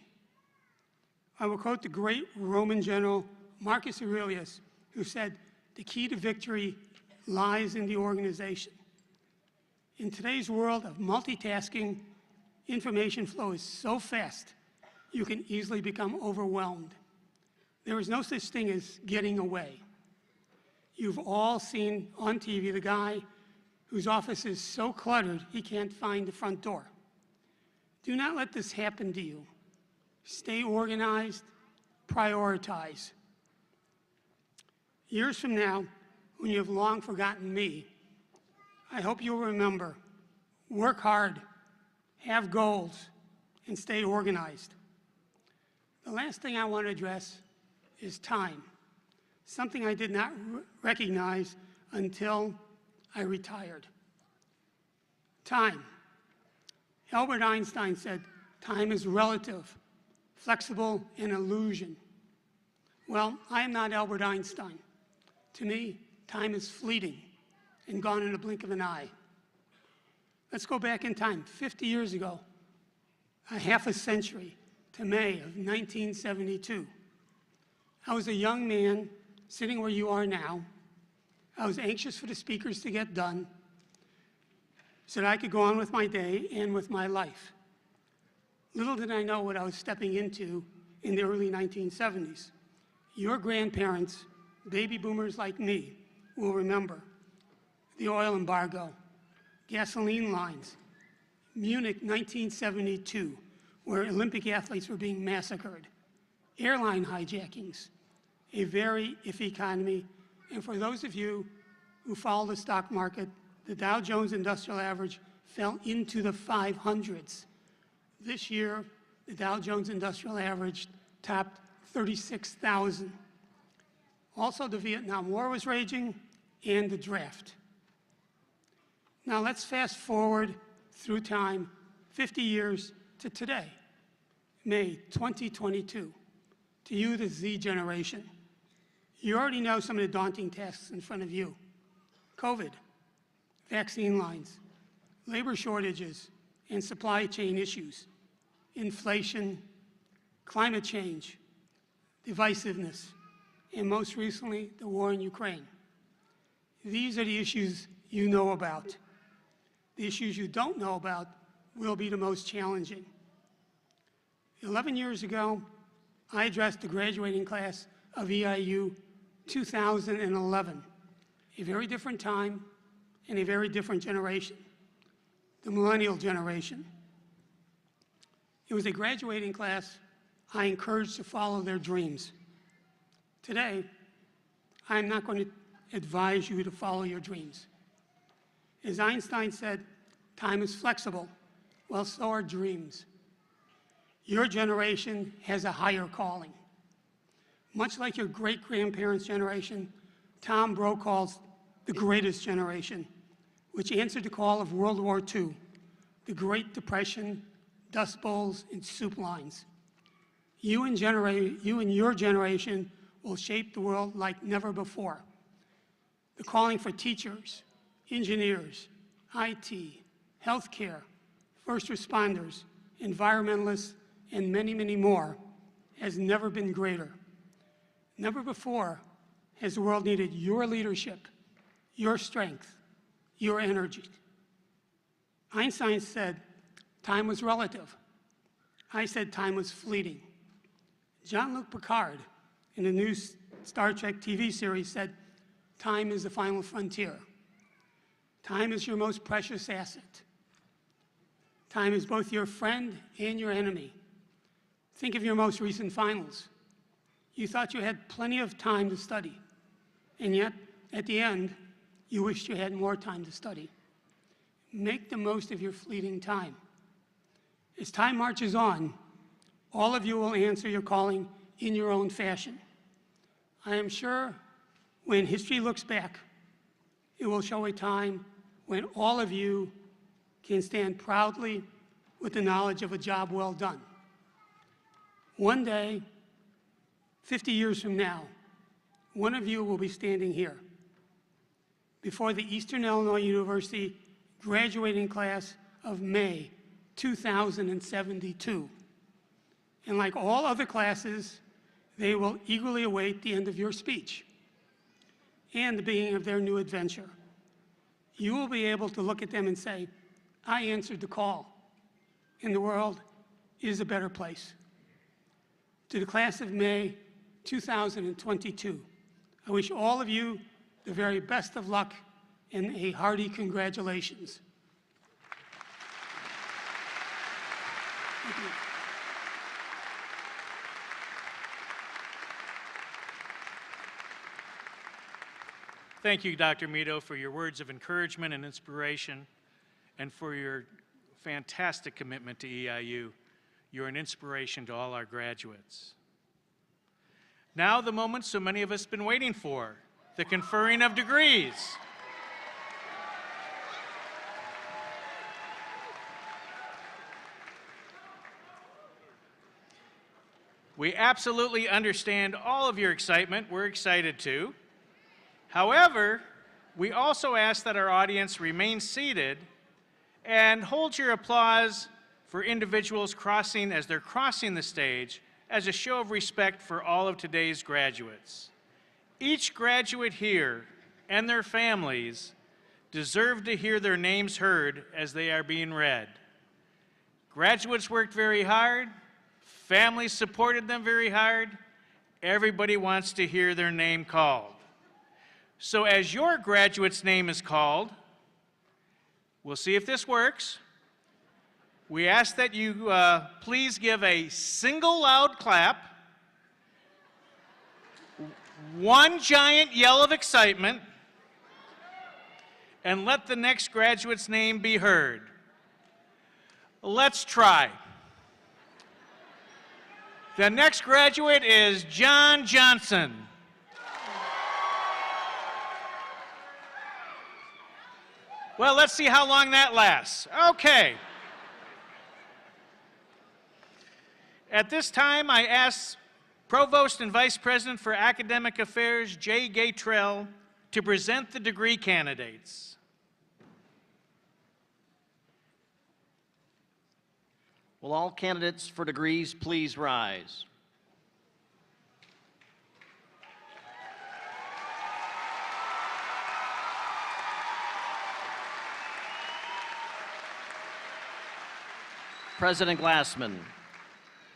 Speaker 8: I will quote the great Roman general Marcus Aurelius, who said, "The key to victory lies in the organization." In today's world of multitasking, information flow is so fast, you can easily become overwhelmed. There is no such thing as getting away. You've all seen on TV the guy whose office is so cluttered he can't find the front door. Do not let this happen to you. Stay organized, prioritize. Years from now, when you have long forgotten me, I hope you'll remember, work hard, have goals, and stay organized. The last thing I want to address is time, something I did not recognize until I retired. Time. Albert Einstein said, "Time is relative. flexible, and illusion. Well, I am not Albert Einstein. To me, time is fleeting and gone in a blink of an eye. Let's go back in time, 50 years ago, a half a century, to May of 1972. I was a young man sitting where you are now. I was anxious for the speakers to get done so that I could go on with my day and with my life. Little did I know what I was stepping into in the early 1970s. Your grandparents, baby boomers like me, will remember the oil embargo, gasoline lines, Munich 1972, where Olympic athletes were being massacred, airline hijackings, a very iffy economy, and for those of you who follow the stock market, the Dow Jones Industrial Average fell into the 500s. This year, the Dow Jones Industrial Average topped 36,000. Also, the Vietnam War was raging and the draft. Now let's fast forward through time 50 years to today, May 2022. To you, the Z generation. You already know some of the daunting tasks in front of you. COVID, vaccine lines, labor shortages and supply chain issues, inflation, climate change, divisiveness, and most recently, the war in Ukraine. These are the issues you know about. The issues you don't know about will be the most challenging. 11 years ago, I addressed the graduating class of EIU 2011, a very different time and a very different generation, the millennial generation. It was a graduating class I encouraged to follow their dreams. Today, I am not going to advise you to follow your dreams. As Einstein said, time is flexible. Well, so are dreams. Your generation has a higher calling. Much like your great-grandparents' generation, Tom Brokaw's the greatest generation, which answered the call of World War II, the Great Depression, Dust Bowls, and soup lines. You and your generation will shape the world like never before. The calling for teachers, engineers, IT, healthcare, first responders, environmentalists, and many, many more has never been greater. Never before has the world needed your leadership, your strength, your energy. Einstein said time was relative. I said time was fleeting. Jean-Luc Picard, in the new Star Trek TV series, said time is the final frontier. Time is your most precious asset. Time is both your friend and your enemy. Think of your most recent finals. You thought you had plenty of time to study, and yet, at the end, you wished you had more time to study. Make the most of your fleeting time. As time marches on, all of you will answer your calling in your own fashion. I am sure when history looks back, it will show a time when all of you can stand proudly with the knowledge of a job well done. One day, 50 years from now, one of you will be standing here before the Eastern Illinois University graduating class of May 2072. And like all other classes, they will eagerly await the end of your speech and the beginning of their new adventure. You will be able to look at them and say, I answered the call, and the world is a better place. To the class of May 2022, I wish all of you the very best of luck and a hearty congratulations. Thank you.
Speaker 2: Thank you, Dr. Mito, for your words of encouragement and inspiration, and for your fantastic commitment to EIU. You're an inspiration to all our graduates. Now the moment so many of us have been waiting for, the conferring of degrees. We absolutely understand all of your excitement. We're excited too. However, we also ask that our audience remain seated and hold your applause for individuals crossing as they're crossing the stage as a show of respect for all of today's graduates. Each graduate here and their families deserve to hear their names heard as they are being read. Graduates worked very hard. Families supported them very hard. Everybody wants to hear their name called. So as your graduate's name is called, we'll see if this works. We ask that you please give a single loud clap, one giant yell of excitement, and let the next graduate's name be heard. Let's try. The next graduate is John Johnson. Well, let's see how long that lasts. Okay. At this time, I ask Provost and Vice President for Academic Affairs, Jay Gatrell, to present the degree candidates.
Speaker 5: Will all candidates for degrees please rise? President Glassman,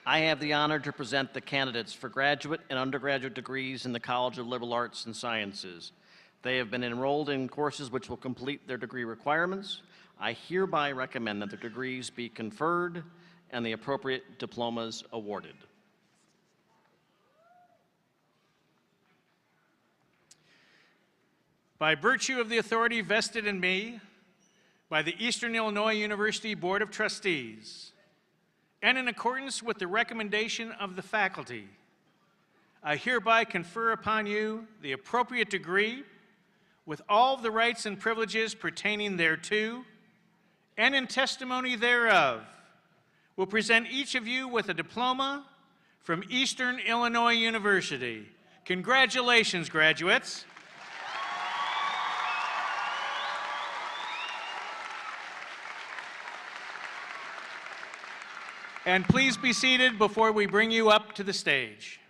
Speaker 5: I have the honor to present the candidates for graduate and undergraduate degrees in the College of Liberal Arts and Sciences. They have been enrolled in courses which will complete their degree requirements. I hereby recommend that the degrees be conferred and the appropriate diplomas awarded.
Speaker 2: By virtue of the authority vested in me by the Eastern Illinois University Board of Trustees, and in accordance with the recommendation of the faculty, I hereby confer upon you the appropriate degree with all of the rights and privileges pertaining thereto, and in testimony thereof, will present each of you with a diploma from Eastern Illinois University. Congratulations, graduates. And please be seated before we bring you up to the stage.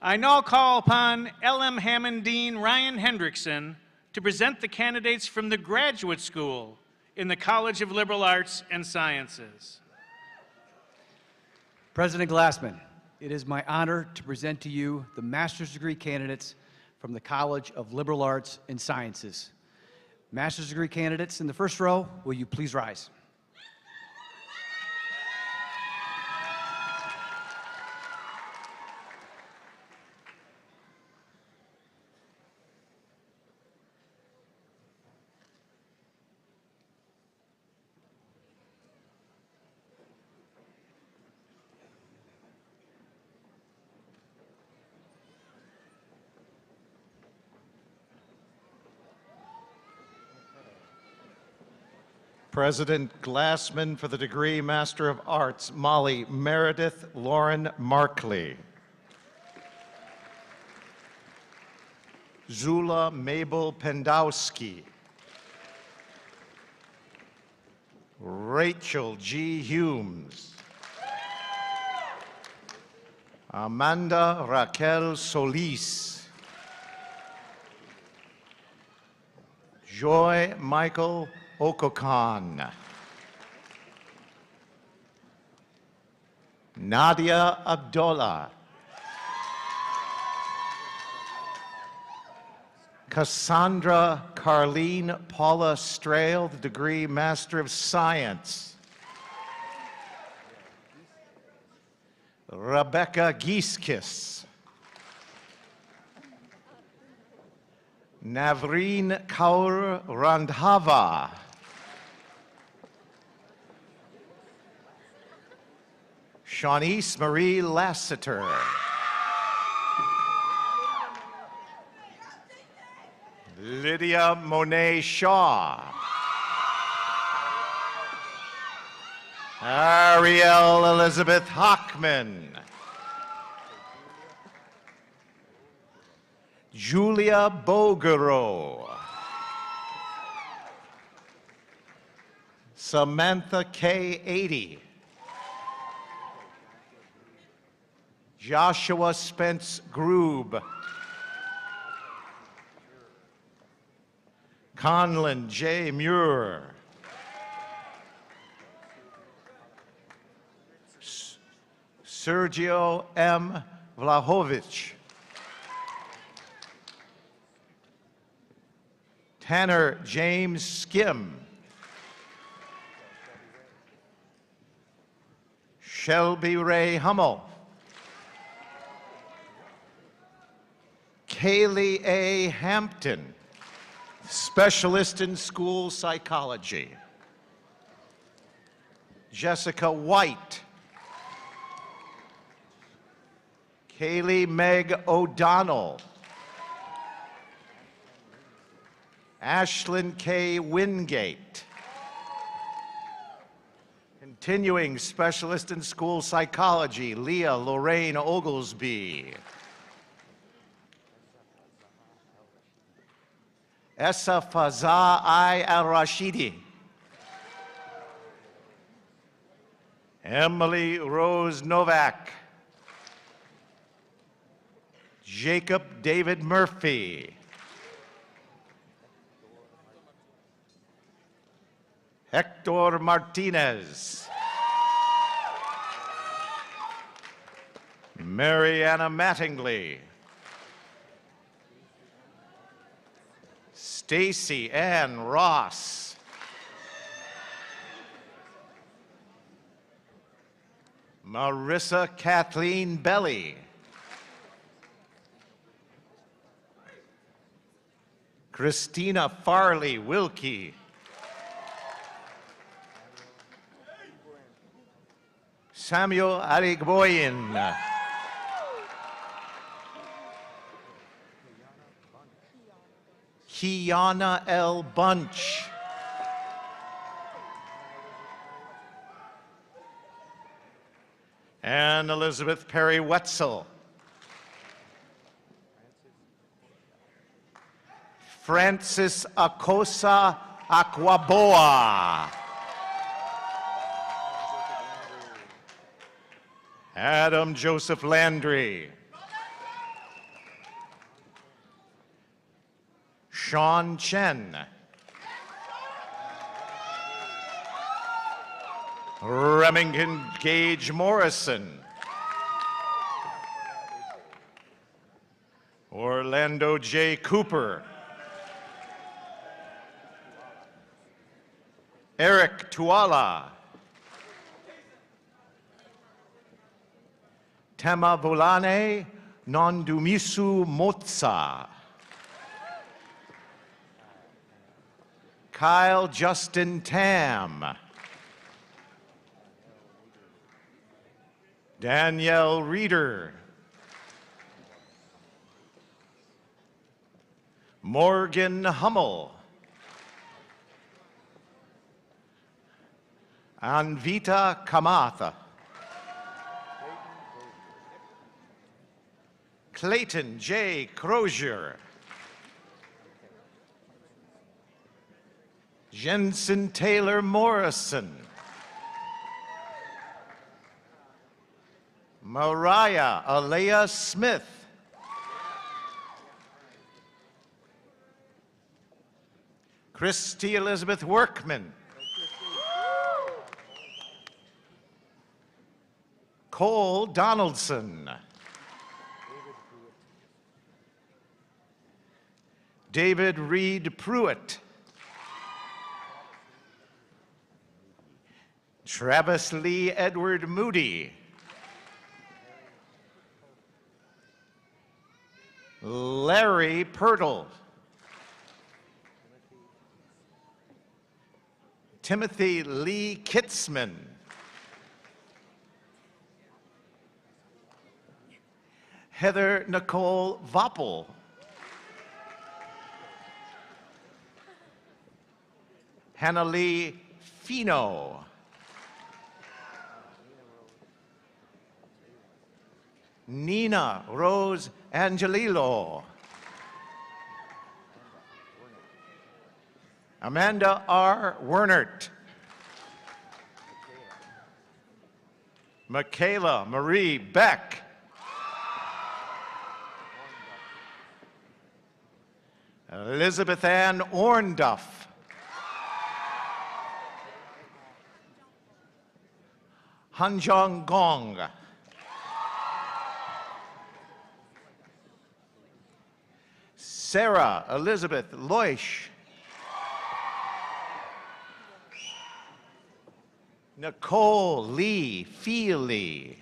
Speaker 2: I now call upon L.M. Hammond Dean Ryan Hendrickson to present the candidates from the Graduate School in the College of Liberal Arts and Sciences.
Speaker 9: President Glassman, it is my honor to present to you the master's degree candidates from the College of Liberal Arts and Sciences. Master's degree candidates in the first row, will you please rise?
Speaker 1: President Glassman for the degree Master of Arts, Molly Meredith Lauren Markley. Zula Mabel Pendowski. Rachel G. Humes. Amanda Raquel Solis. Joy Michael Okokon. Nadia Abdullah. Cassandra Carleen Paula Strail, the degree Master of Science. Rebecca Gieskis. Navreen Kaur Randhava. Shawnice Marie Lassiter. Lydia Monet Shaw. Ariel Elizabeth Hockman. Julia Bogero. Samantha K. 80. Joshua Spence Groob. Conlon J. Muir. Sergio M. Vlahovic. Tanner James Skim. Shelby Ray Hummel. Kaylee A. Hampton, specialist in school psychology. Jessica White. Kaylee Meg O'Donnell. Ashlyn K. Wingate. Continuing specialist in school psychology, Leah Lorraine Oglesby. Essa Faza I. Al-Rashidi. Emily Rose Novak. Jacob David Murphy. Hector Martinez. Mariana Mattingly. Stacy Ann Ross. Marissa Kathleen Belly. Christina Farley Wilkie. Samuel Arigboyin. Kiana L. Bunch. And Elizabeth Perry Wetzel. Francis Acosa Aquaboa. Adam Joseph Landry. Sean Chen. Remington Gage Morrison. Orlando J. Cooper. Eric Tuala. Tema Volane Nondumisu Motsa. Kyle Justin Tam. Danielle Reeder. Morgan Hummel. Anvita Kamatha. Clayton J. Crozier. Jensen Taylor Morrison. Mariah Alea Smith. Christy Elizabeth Workman. Cole Donaldson. David Reed Pruitt. Travis Lee Edward Moody. Larry Pirtle. Timothy Lee Kitzman. Heather Nicole Voppel. Hannah Lee Fino. Nina Rose Angelillo. Amanda R. Wernert. Michaela Marie Beck. Elizabeth Ann Ornduff. Hanjong Gong. Sarah Elizabeth Loish. Nicole Lee Feely.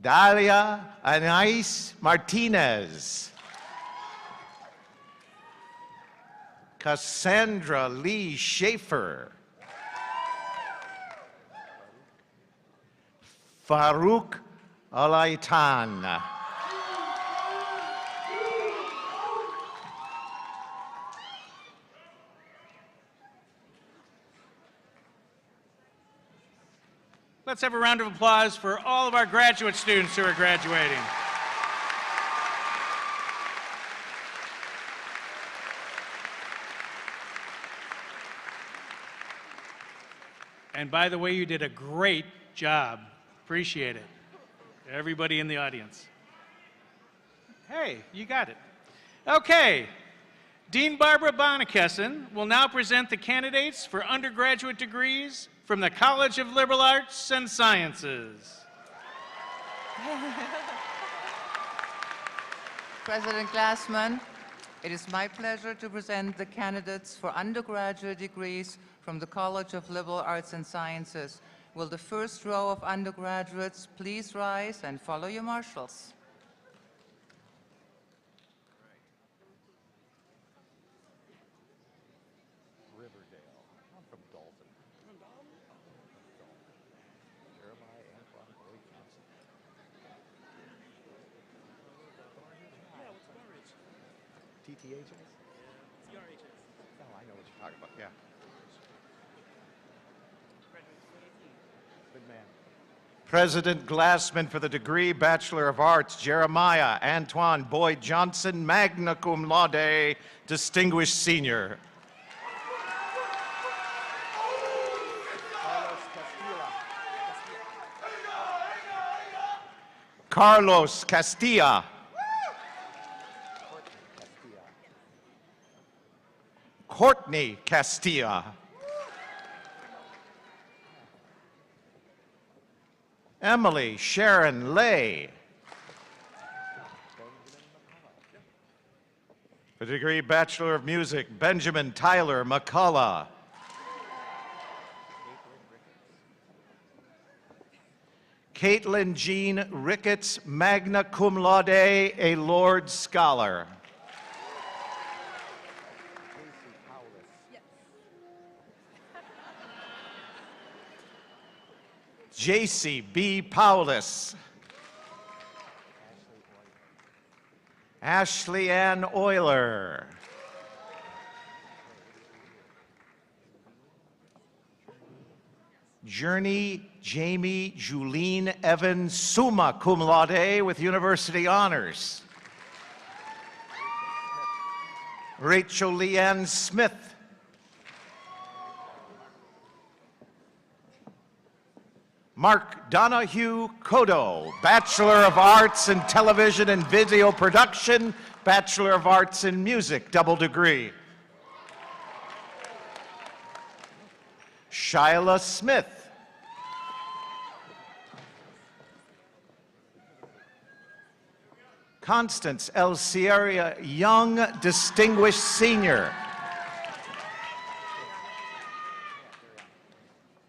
Speaker 1: Dalia Anais Martinez. Cassandra Lee Schaefer. Farouk Alaitan.
Speaker 2: Let's have a round of applause for all of our graduate students who are graduating. And by the way, you did a great job. Appreciate it. Everybody in the audience. Hey, you got it. Okay. Dean Barbara Bonnekessen will now present the candidates for undergraduate degrees from the College of Liberal Arts and Sciences.
Speaker 10: President Glassman, it is my pleasure to present the candidates for undergraduate degrees from the College of Liberal Arts and Sciences. Will the first row of undergraduates please rise and follow your marshals?
Speaker 1: TTHS? CRHS. Oh, I know what you're talking about, yeah. Good man. President Glassman for the degree Bachelor of Arts, Jeremiah Antoine Boyd Johnson, magna cum laude, distinguished senior. Carlos Castilla. Courtney Castilla. Emily Sharon Lay. For the degree Bachelor of Music, Benjamin Tyler McCullough. Caitlin Jean Ricketts, magna cum laude, a Lord Scholar. J.C. B. Paulus. Ashley Ann Euler. Journey Jamie Julene Evans, summa cum laude with university honors. Rachel Leanne Smith. Mark Donahue Cotto, Bachelor of Arts in Television and Video Production, Bachelor of Arts in Music, double degree. Shyla Smith. Constance L. Sierra Young, distinguished senior.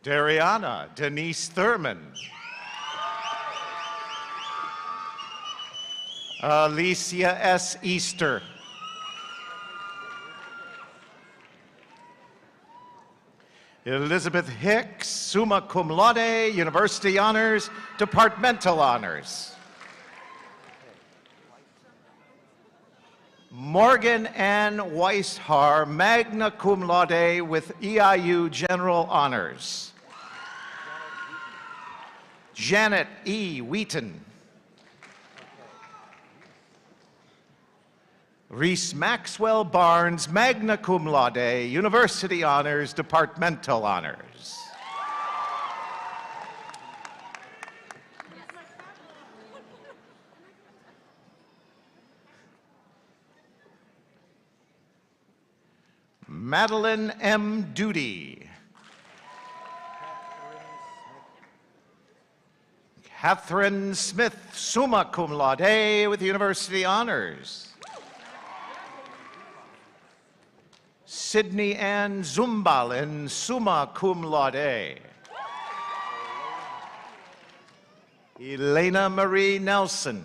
Speaker 1: Dariana Denise Thurman. Alicia S. Easter. Elizabeth Hicks, summa cum laude, university honors, departmental honors. Morgan Ann Weishar, magna cum laude with EIU general honors. Janet E. Wheaton. Reese Maxwell Barnes, magna cum laude, University Honors, Departmental Honors. Madeline M. Duty. Catherine Smith, summa cum laude, with University Honors. Sydney Ann Zumbalin, summa cum laude. Elena Marie Nelson.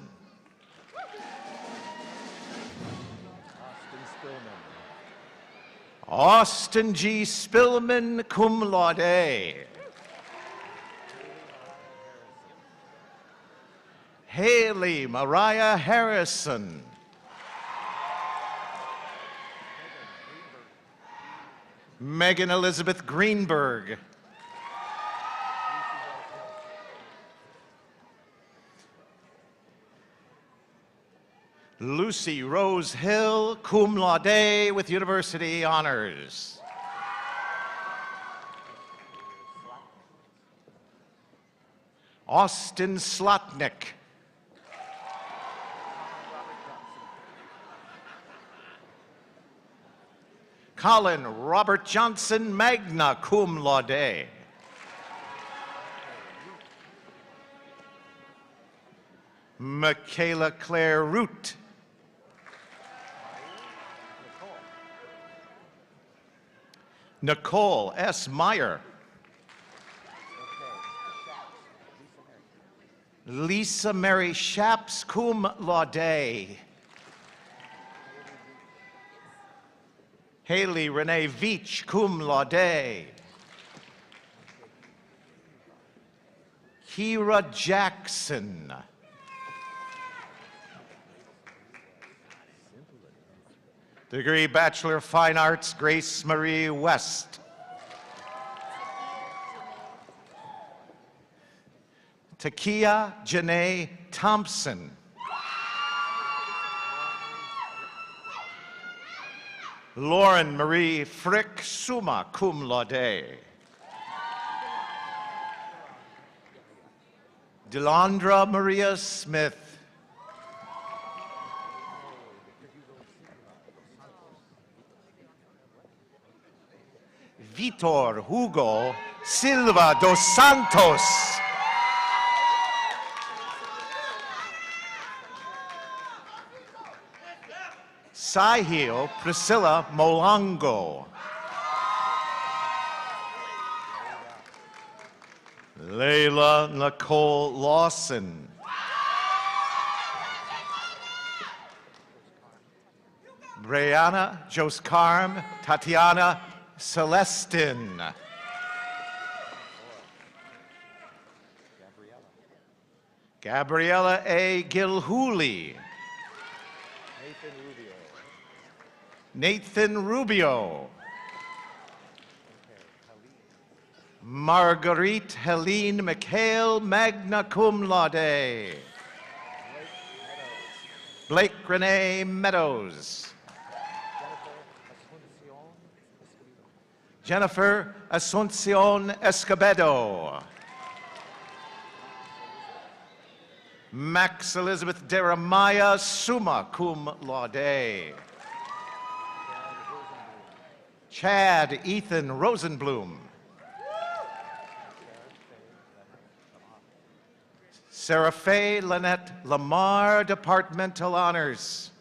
Speaker 1: Austin G. Spillman, cum laude. Haley Mariah Harrison. Megan Elizabeth Greenberg. Lucy Rose Hill, cum laude, with University Honors. Austin Slotnick. Colin Robert Johnson, magna cum laude. Michaela Claire Root. Nicole S. Meyer. Lisa Mary Shaps, cum laude. Haley Renee Veach, cum laude. Kira Jackson. Degree Bachelor of Fine Arts, Grace Marie West. Takia Janae Thompson. Lauren Marie Frick, summa cum laude. Delandra Maria Smith. Vitor Hugo Silva dos Santos. Sahil Priscilla Molango. Layla Nicole Lawson. Brianna Joscarm Tatiana Celestin. Gabriella A. Gilhooly. Nathan Rubio. Marguerite Helene McHale, magna cum laude. Blake Renee Meadows. Jennifer Asuncion Escobedo. Max Elizabeth Jeremiah, summa cum laude. Chad Ethan Rosenblum. Sarah Faye Lynette Lamar, Departmental Honors.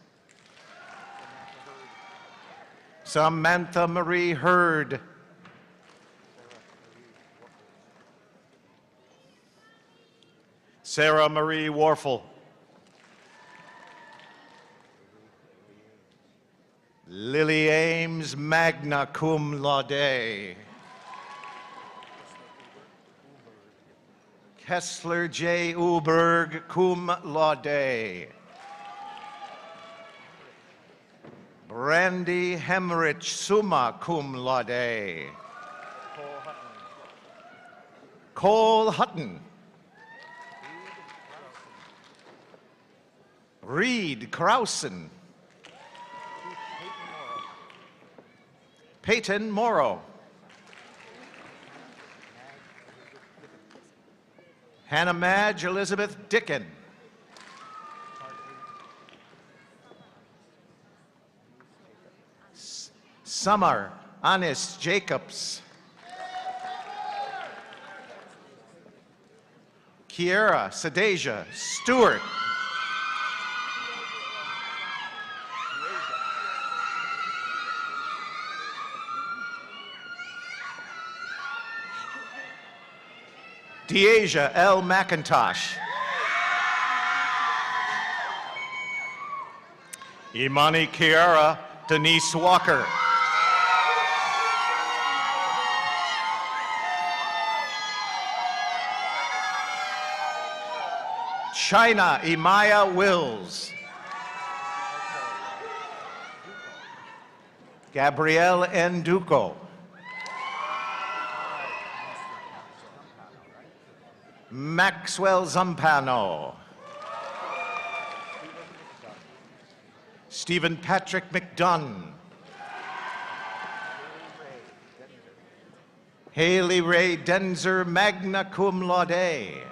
Speaker 1: Samantha Marie Hurd. Sarah Marie Warfel. Lily Ames, magna cum laude. Kessler J. Uberg, cum laude. Brandy Hemrich, summa cum laude. Cole Hutton. Reed Krausen. Peyton Morrow. Hannah Madge Elizabeth Dicken. Summer Anis Jacobs. Kiera Sadeja Stewart. Deasia L. McIntosh. Imani Kiara Denise Walker. China Imaya Wills. Gabrielle N. Duco. Maxwell Zampano. Stephen Patrick McDunn. Haley Ray Denzer, magna cum laude.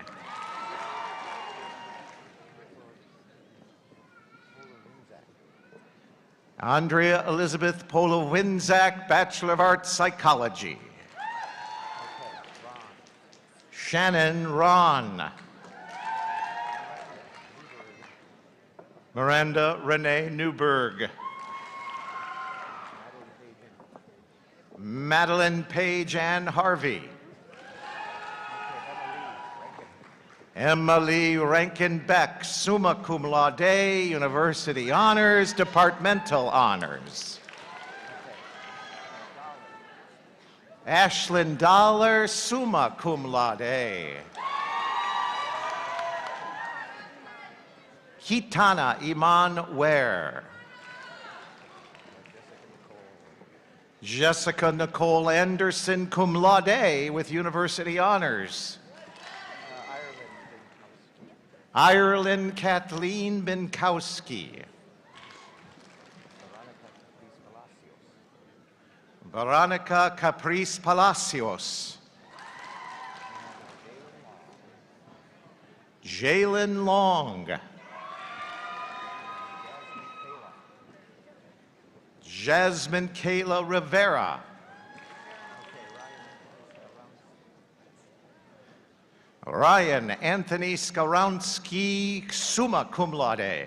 Speaker 1: Andrea Elizabeth Polo-Winzak, Bachelor of Arts, Psychology. Shannon Ron. Miranda Renee Newberg. Madeline Page Ann Harvey. Emily Rankin Beck, summa cum laude, University Honors, Departmental Honors. Ashlyn Dollar, summa cum laude. Kitana Iman Ware. Jessica Nicole Anderson, cum laude with University Honors. Ireland Kathleen Binkowski. Veronica Caprice Palacios. Jalen Long. Jasmine Kayla Rivera. Ryan Anthony Skaronsky, summa cum laude.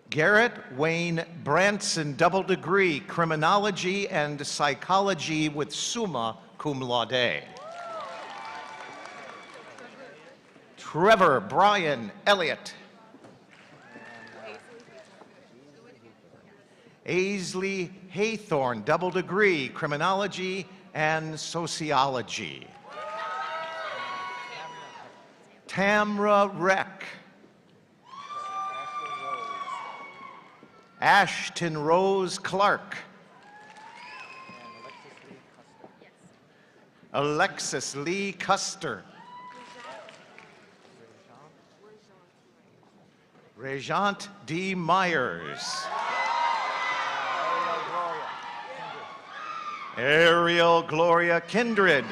Speaker 1: Garrett Wayne Branson, double degree, criminology and psychology with summa cum laude. Trevor Brian Elliott. Aisley Haythorne, double degree, criminology and sociology. Tamra Reck. Ashton Rose Clark. Alexis Lee Custer. Rejant D. Myers. Ariel Gloria Kindred.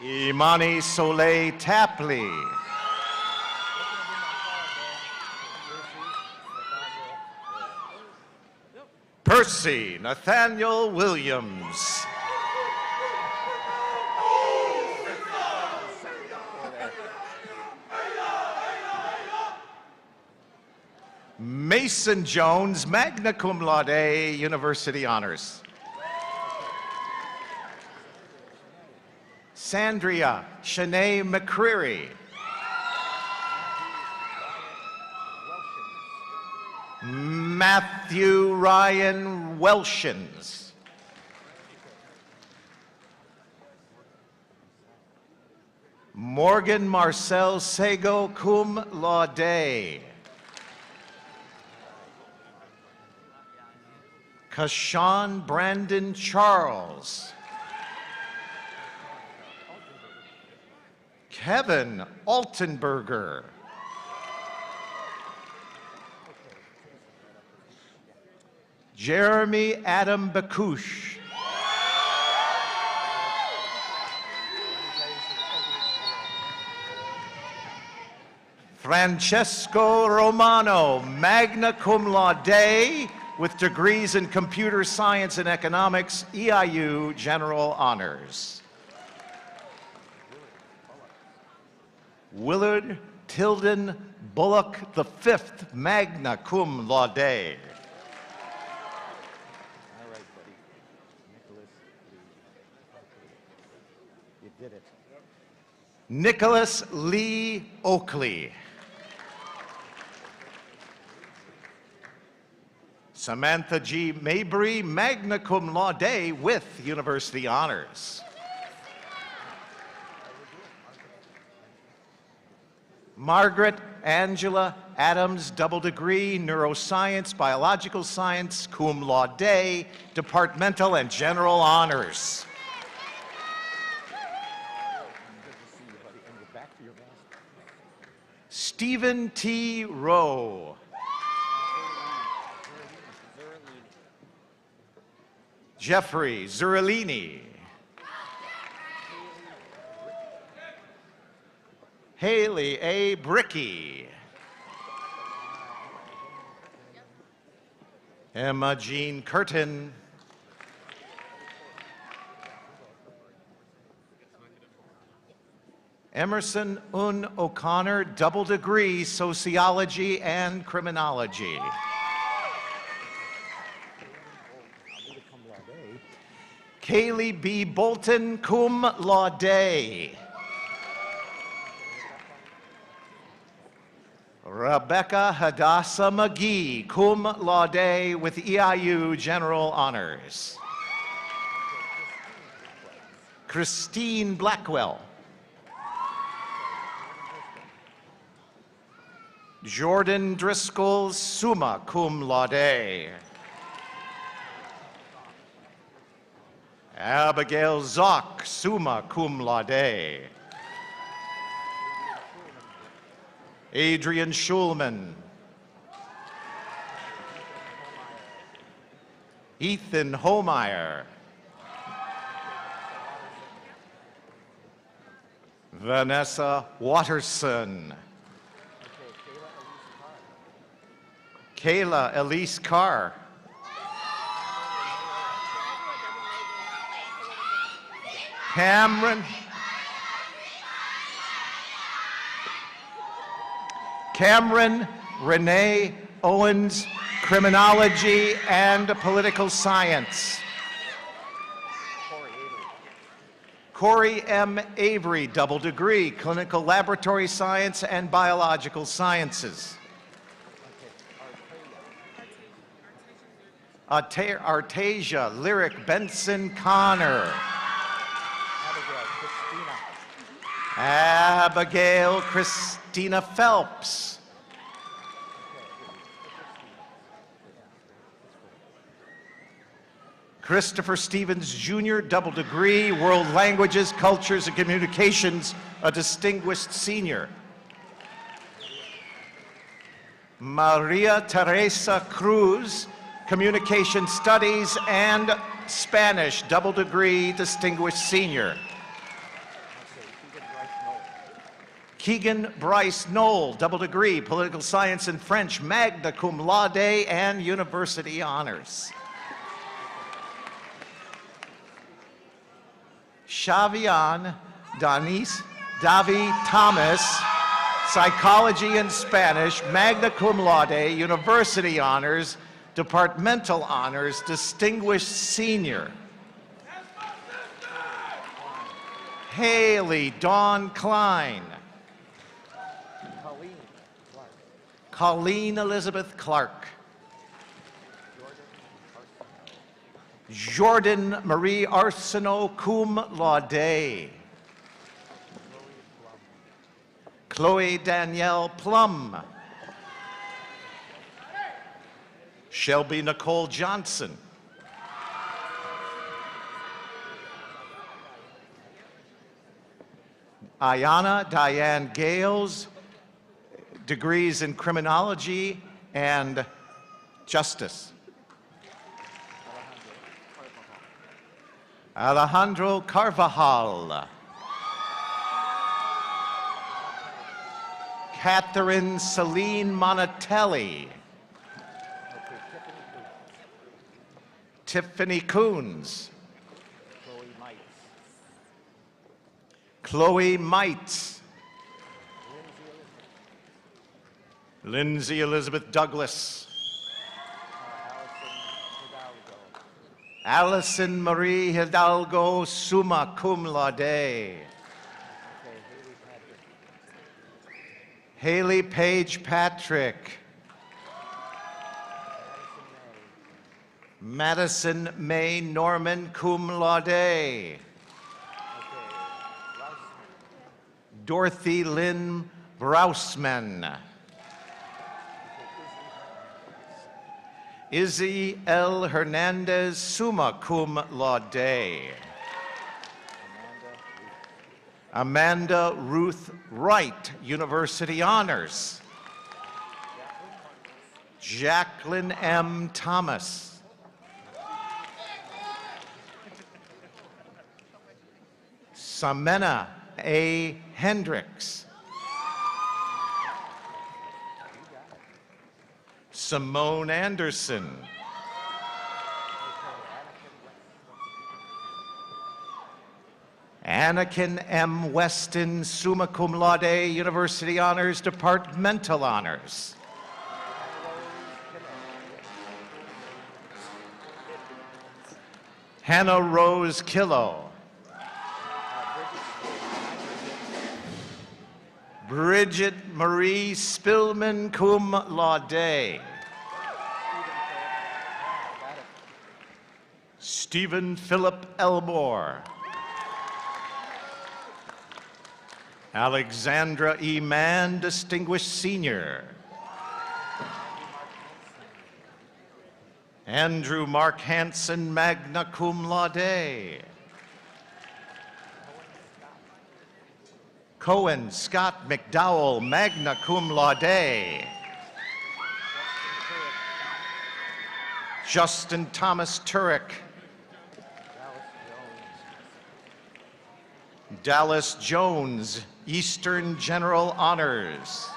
Speaker 1: Imani Soleil Tapley. Percy Nathaniel Williams. Mason Jones, magna cum laude, University Honors. Sandria Shanae McCreary. Matthew Ryan Welshins. Morgan Marcel Sego, cum laude. Kashawn Brandon Charles. Kevin Altenberger. Jeremy Adam Bakush. Francesco Romano, magna cum laude, with degrees in computer science and economics, EIU General Honors. Willard Tilden Bullock V, magna cum laude. Nicholas Lee Oakley. Samantha G. Mabry, magna cum laude with university honors. Margaret Angela Adams, double degree, neuroscience, biological science, cum laude, departmental and general honors. Stephen T. Rowe. Jeffrey Zurilini. Haley A. Bricky. Emma Jean Curtin. Emerson Un O'Connor, double degree, sociology and criminology. Kaylee B. Bolton, cum laude. Rebecca Hadassah McGee, cum laude with EIU General Honors. Christine Blackwell. Jordan Driscoll, summa cum laude. Abigail Zock, summa cum laude. Adrian Schulman. Ethan Homeyer. Vanessa Watterson. Kayla Elise Carr. Cameron Renee Owens, criminology and political science. Corey M. Avery, double degree, clinical laboratory science and biological sciences. Artasia Lyric Benson Connor. Abigail Christina Phelps. Christopher Stevens Jr., double degree, world languages, cultures, and communications, a distinguished senior. Maria Teresa Cruz, communication studies and Spanish, double degree, distinguished senior. Keegan Bryce Knoll, double degree, political science and French, magna cum laude and university honors. Xavian Davi Thomas, psychology and Spanish, magna cum laude, university honors, departmental honors, distinguished senior. Haley Dawn Klein. Colleen Elizabeth Clark. Jordan Marie Arsenault, cum laude. Chloe Danielle Plum. Shelby Nicole Johnson. Ayana Diane Gales, degrees in criminology and justice. Alejandro Carvajal. Catherine Celine Monatelli. Tiffany Coons. Chloe Mites. Lindsay Elizabeth Douglas. Allison Marie Hidalgo, summa cum laude. Haley Page Patrick. Madison May Norman, cum laude. Dorothy Lynn Brausman. Izzy L. Hernandez, summa cum laude. Amanda Ruth Wright, University Honors. Jacqueline M. Thomas. Samena A. Hendricks. Simone Anderson. Anakin M. Weston, summa cum laude, University Honors, Departmental Honors. Hannah Rose Killo. Bridget Marie Spillman, cum laude. Stephen Philip Elmore. Alexandra E. Mann, Distinguished Senior. Andrew Mark Hansen, magna cum laude. Cohen Scott McDowell, magna cum laude. Justin Thomas Turek. Dallas Jones, Eastern General Honors.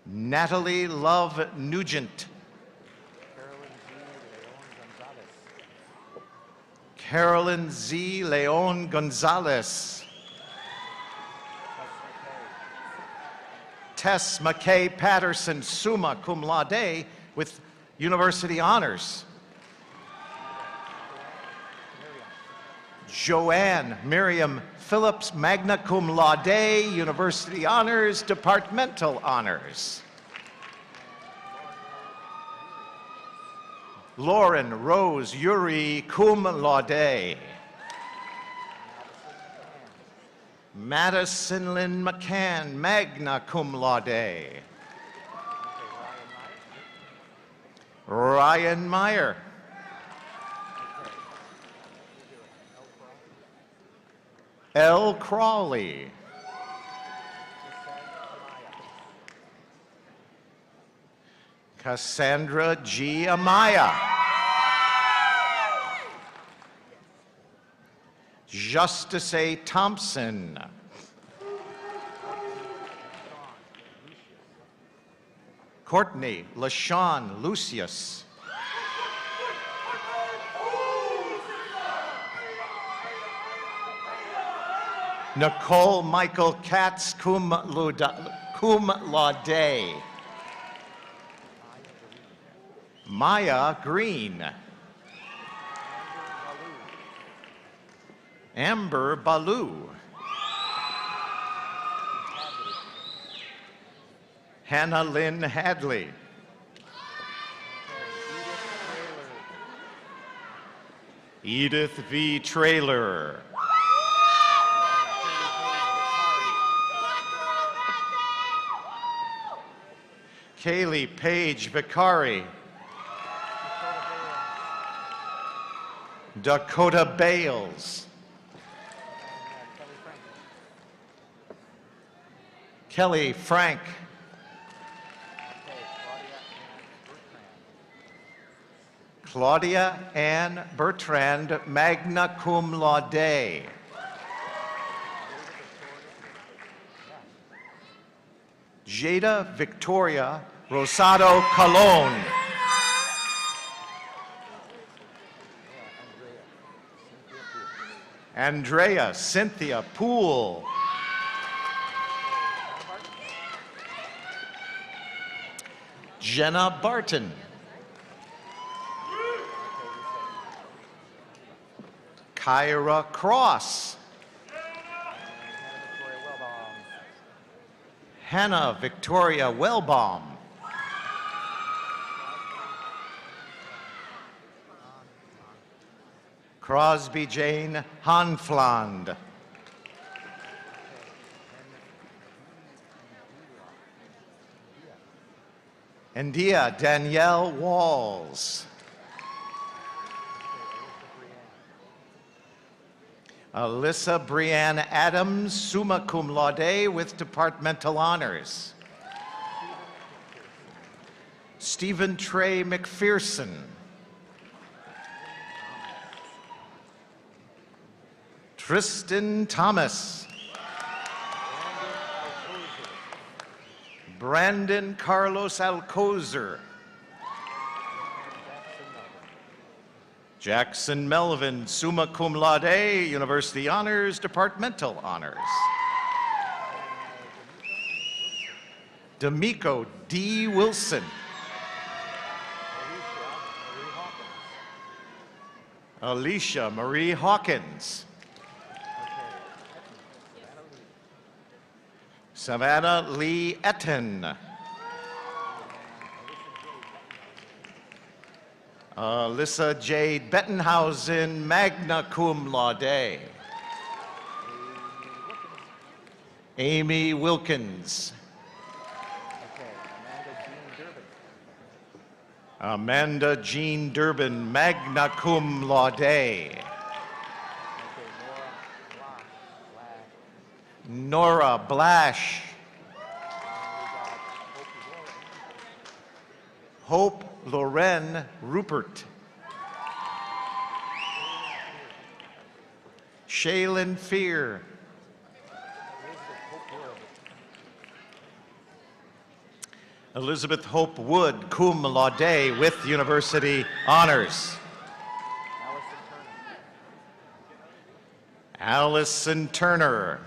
Speaker 1: Natalie Love Nugent. Carolyn Z. Leon Gonzalez. Tess McKay Patterson, summa cum laude with University Honors. Joanne Miriam Phillips, magna cum laude, University Honors, Departmental Honors. Lauren Rose Yuri, cum laude. Madison Lynn McCann, magna cum laude. Ryan Meyer. L. Crawley. Cassandra G. Amaya. Justice A. Thompson. Courtney LaShawn Lucius. Nicole Michael Katz, cum laude. Maya Green. Amber Baloo. Hannah Lynn Hadley. Edith V. Trailer. Kaylee Page Vicari. Dakota Bales. Kelly Frank. Claudia Ann Bertrand, magna cum laude. Jada Victoria Rosado Colon. Andrea Cynthia Poole. Jenna Barton. Kyra Cross. Hannah Victoria Wellbaum. Crosby Jane Hanfland. India Danielle Walls. Alyssa Brianne Adams, summa cum laude with departmental honors. Stephen Trey McPherson. Tristan Thomas. Brandon Carlos Alcozer. Jackson Melvin, summa cum laude, university honors, departmental honors. D'Amico D. Wilson. Alicia Marie Hawkins. Savannah Lee Etten. Alyssa Jade Bettenhausen, magna cum laude. Amy Wilkins. Amanda Jean Durbin, magna cum laude. Nora Blash. Hope Loren Rupert. Shaylin Fear. Elizabeth Hope Wood, cum laude with university honors. Allison Turner.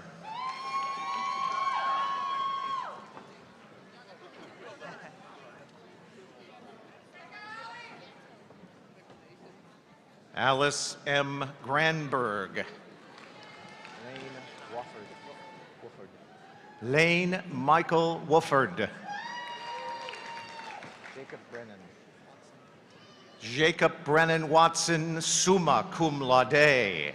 Speaker 1: Alice M. Granberg. Lane Michael Wofford. Jacob Brennan Watson, summa cum laude.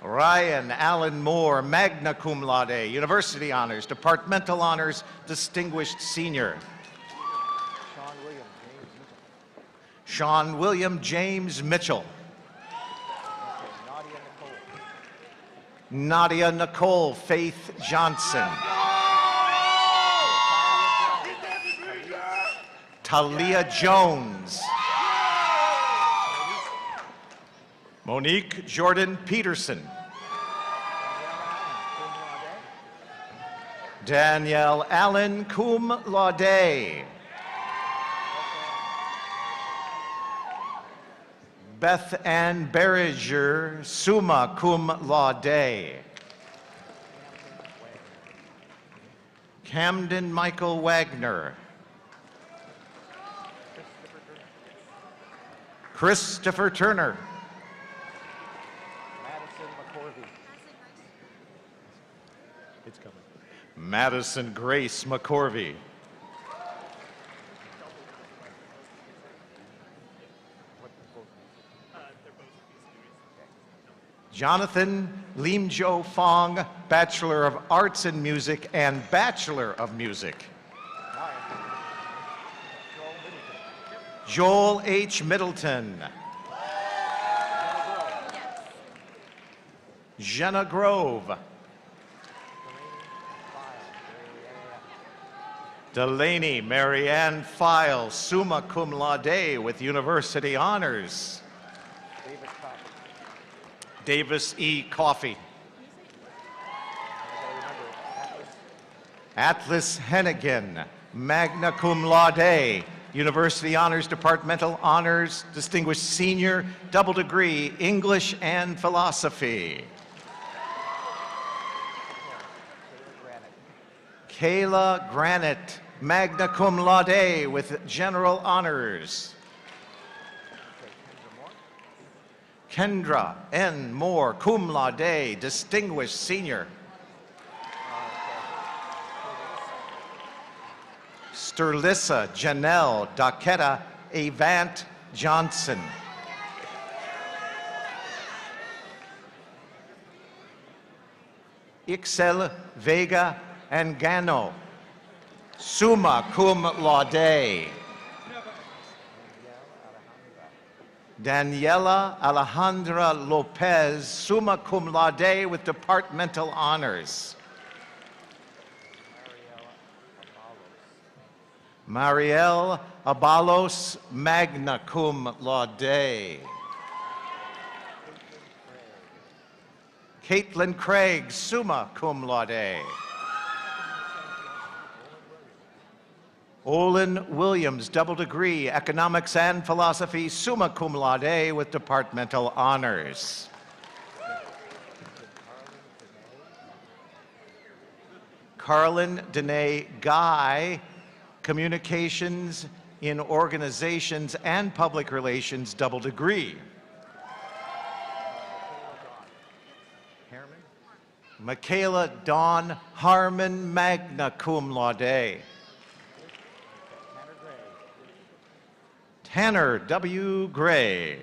Speaker 1: Ryan Allen Moore, magna cum laude, university honors, departmental honors, distinguished senior. Sean William James Mitchell. Nadia Nicole Faith Johnson. Talia Jones. Monique Jordan Peterson. Danielle Allen, cum laude. Beth Ann Berriger, summa cum laude. Camden Michael Wagner. Christopher Turner. It's coming. Madison Grace McCorvey. Jonathan Lim Jo Fong, Bachelor of Arts in Music and Bachelor of Music. Joel H. Middleton. Jenna Grove. Delaney Marianne File, summa cum laude with university honors. Davis E. Coffey. Atlas Hennigan, magna cum laude, university honors, departmental honors, distinguished senior, double degree, English and philosophy. Kayla Granite, magna cum laude with general honors. Kendra N. Moore, cum laude, distinguished senior. Sterlissa Janelle Daquetta Avant Johnson. Ixel Vega Angano, summa cum laude. Daniela Alejandra Lopez, summa cum laude with departmental honors. Marielle Abalos, magna cum laude. Caitlin Craig, summa cum laude. Olin Williams, double degree, economics and philosophy, summa cum laude with departmental honors. Carlin Danae Guy, communications in organizations and public relations, double degree. Michaela Dawn Harmon, magna cum laude. Tanner W. Gray.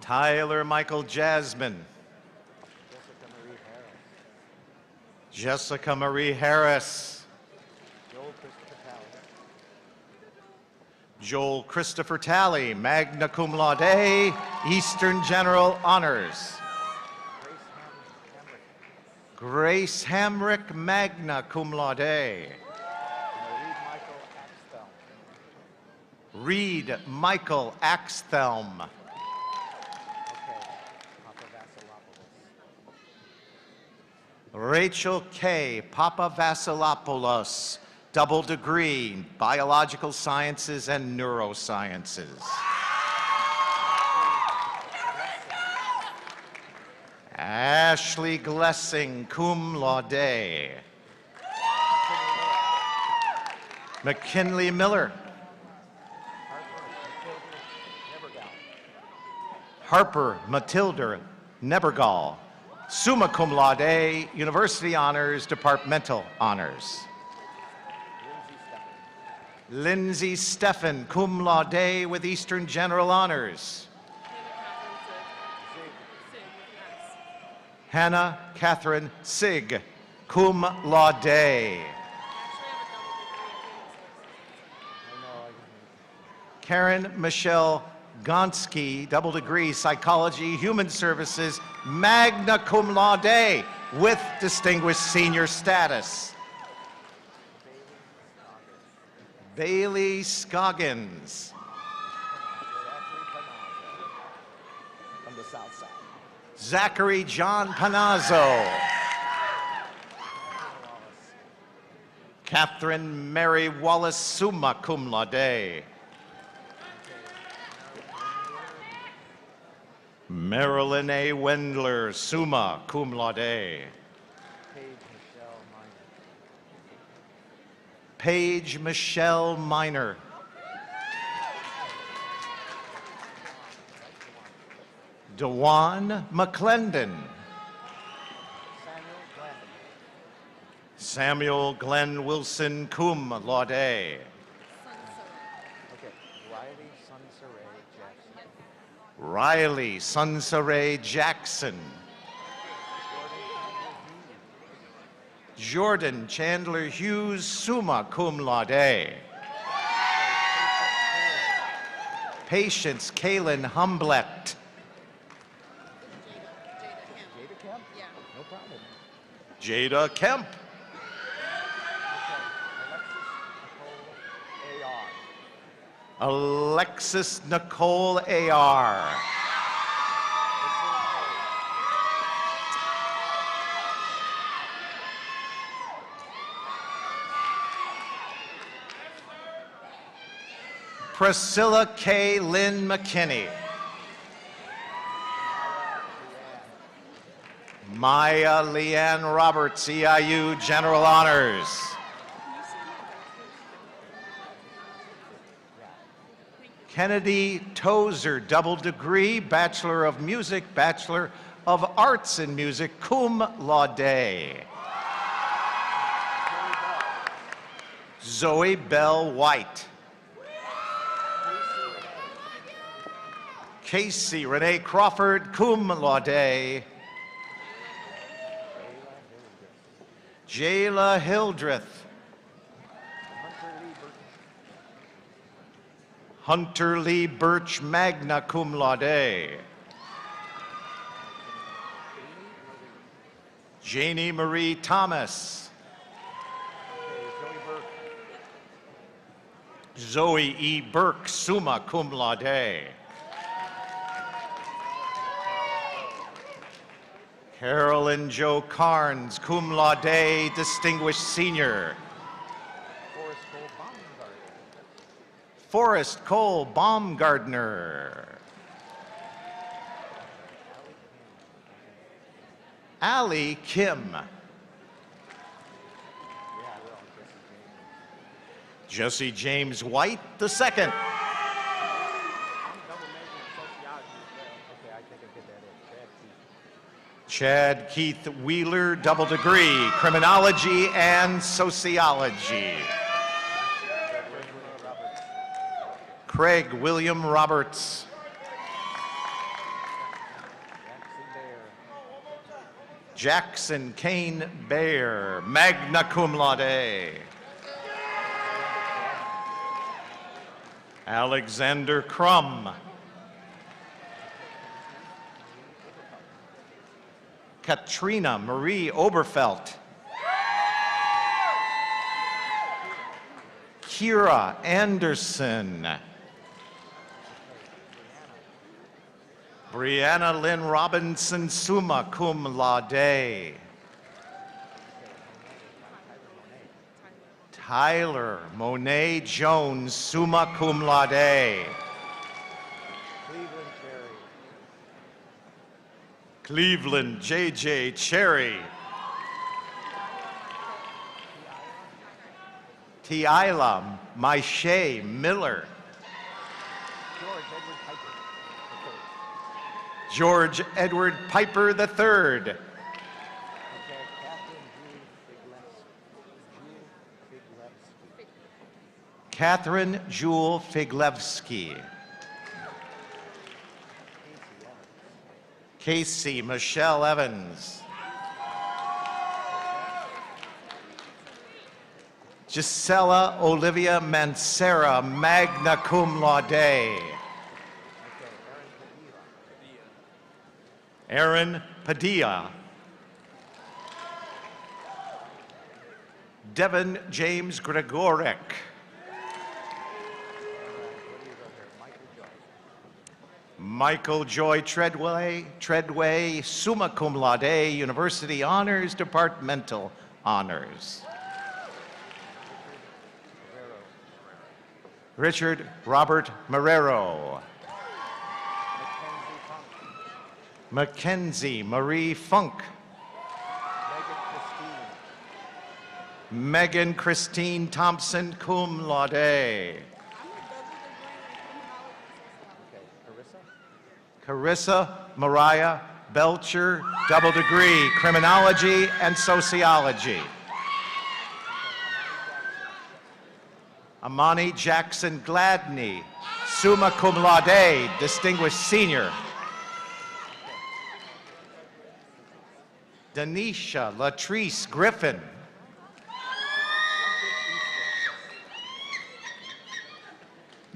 Speaker 1: Tyler Michael Jasmine. Jessica Marie Harris. Joel Christopher Talley, magna cum laude, Eastern General Honors. Grace Hamrick, magna cum laude. Reed Michael Axthelm. Rachel K. Papavassilopoulos, double degree, biological sciences and neurosciences. Ashley Glessing, cum laude. McKinley Miller. Harper Matilda Nebergall, summa cum laude, university honors, departmental honors. Lindsay Steffen, cum laude with Eastern General Honors. Hannah Catherine Sig, cum laude. Karen Michelle Gonski, double degree, psychology, human services, magna cum laude with distinguished senior status. Bailey Scoggins.
Speaker 11: From the south side.
Speaker 1: Zachary John Panazzo. Catherine Mary Wallace, summa cum laude. Marilyn A. Wendler, summa cum laude. Paige Michelle Minor. Dewan McClendon. Samuel Glenn Wilson, cum laude.
Speaker 11: Okay, Riley Sunsaray Jackson.
Speaker 1: Jordan Chandler Hughes, summa cum laude. Patience Kaylin Humblecht. Jada Kemp. Alexis Nicole A.R. Priscilla K. Lynn McKinney. Maya Leanne Roberts, EIU General Honors. Kennedy Tozer, double degree, Bachelor of Music, Bachelor of Arts in Music, cum laude. Zoe Bell White. Casey Renee Crawford, cum laude. Jayla Hildreth. Hunter Lee Birch, magna cum laude. Janie Marie Thomas. Zoe E. Burke, summa cum laude. Carolyn Jo Carnes, cum laude, distinguished senior. Forrest Cole Baumgardner. Allie Kim. Jesse James White II. Chad Keith Wheeler, double degree, criminology and sociology. Craig William Roberts. Jackson Kane Baer, magna cum laude. Alexander Crum. Katrina Marie Oberfelt. Kira Anderson. Brianna Lynn Robinson, summa cum laude. Tyler Monet Jones, summa cum laude. Cleveland J.J. Cherry. Tiila Maishe Miller. George Edward Piper III. Catherine Jewel Figlevsky. Casey Michelle Evans. Gisela Olivia Mancera, magna cum laude. Aaron Padilla. Devin James Gregorek. Michael Joy Treadway, summa cum laude, University Honors, Departmental Honors. Richard Robert Marrero. Mackenzie Marie Funk. Megan Christine Thompson, cum laude. Carissa Mariah Belcher, double degree, criminology and sociology. Amani Jackson Gladney, summa cum laude, distinguished senior. Denisha Latrice Griffin.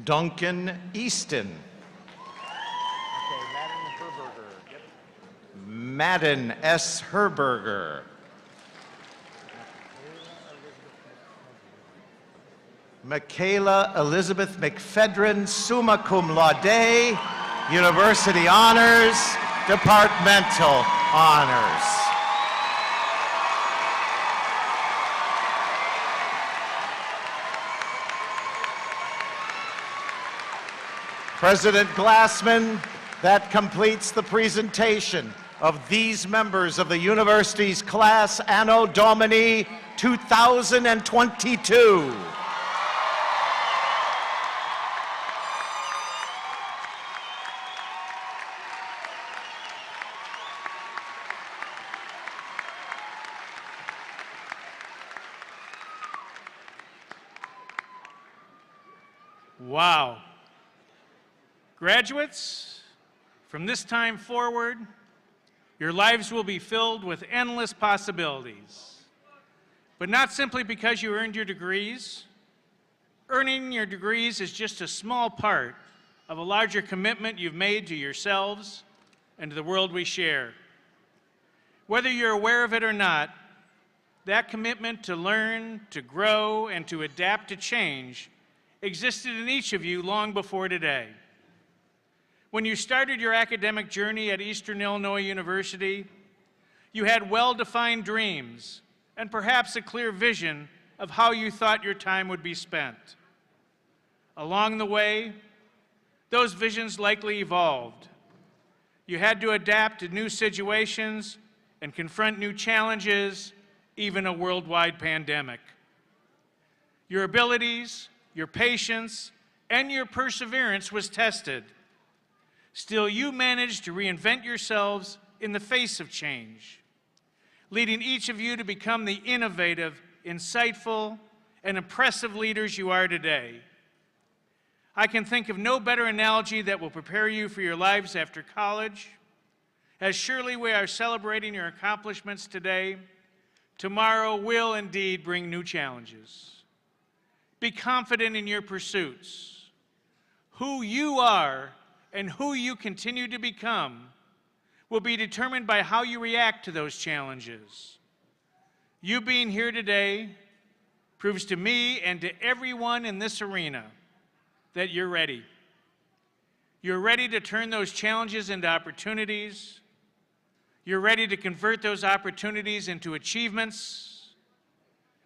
Speaker 1: Duncan Easton. Madden S. Herberger. Michaela Elizabeth McFedrin, summa cum laude, University Honors, Departmental Honors. President Glassman, that completes the presentation of these members of the university's class Anno Domini 2022.
Speaker 2: Wow. Graduates, from this time forward, your lives will be filled with endless possibilities. But not simply because you earned your degrees. Earning your degrees is just a small part of a larger commitment you've made to yourselves and to the world we share. Whether you're aware of it or not, that commitment to learn, to grow, and to adapt to change existed in each of you long before today. When you started your academic journey at Eastern Illinois University, you had well-defined dreams and perhaps a clear vision of how you thought your time would be spent. Along the way, those visions likely evolved. You had to adapt to new situations and confront new challenges, even a worldwide pandemic. Your abilities, your patience, and your perseverance was tested. Still, you managed to reinvent yourselves in the face of change, leading each of you to become the innovative, insightful, and impressive leaders you are today. I can think of no better analogy that will prepare you for your lives after college. As surely we are celebrating your accomplishments today, tomorrow will indeed bring new challenges. Be confident in your pursuits. Who you are and who you continue to become will be determined by how you react to those challenges. You being here today proves to me and to everyone in this arena that you're ready. You're ready to turn those challenges into opportunities. You're ready to convert those opportunities into achievements.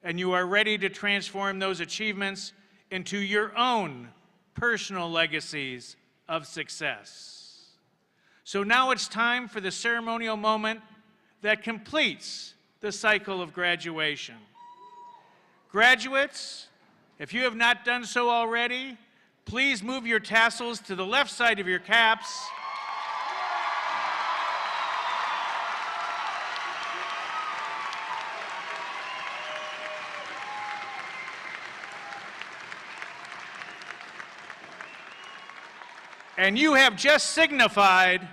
Speaker 2: And you are ready to transform those achievements into your own personal legacies of success. So now it's time for the ceremonial moment that completes the cycle of graduation. Graduates, if you have not done so already, please move your tassels to the left side of your caps. And you have just signified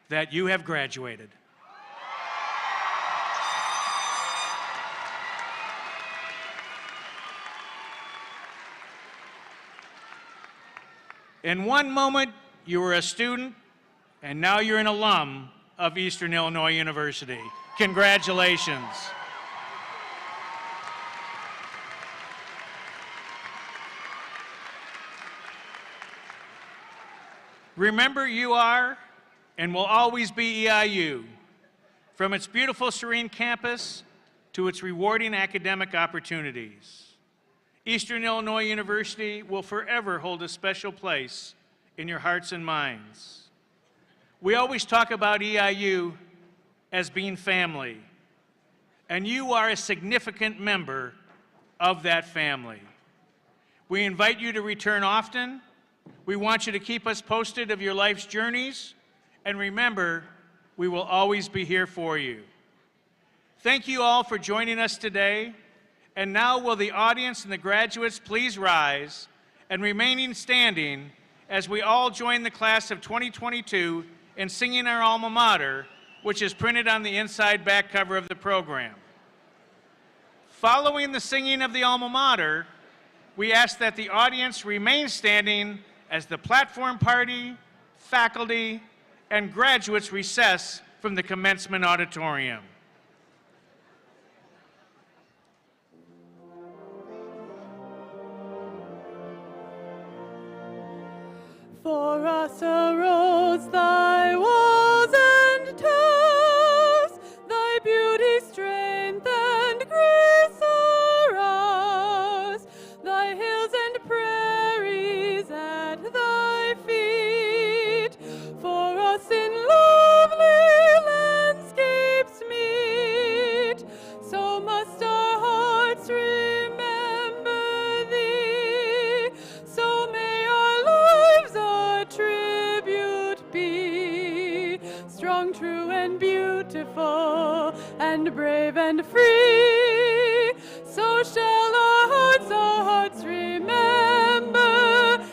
Speaker 2: that you have graduated. In one moment, you were a student, and now you're an alum of Eastern Illinois University. Congratulations. Remember, you are and will always be EIU, from its beautiful, serene campus to its rewarding academic opportunities. Eastern Illinois University will forever hold a special place in your hearts and minds. We always talk about EIU as being family, and you are a significant member of that family. We invite you to return often. We want you to keep us posted of your life's journeys, and remember, we will always be here for you. Thank you all for joining us today, and now will the audience and the graduates please rise and remaining standing as we all join the class of 2022 in singing our alma mater, which is printed on the inside back cover of the program. Following the singing of the alma mater, We ask that the audience remain standing as the platform party, faculty, and graduates recess from the commencement auditorium.
Speaker 4: For us arose thy walls and towers, thy beauty, strength, and grace arouse, thy hills and prairies at thy feet, for us in lovely landscapes meet. So must our hearts remember thee, so may our lives a tribute be, strong, true, and beautiful, and brave and free. So shall our hearts remember thee.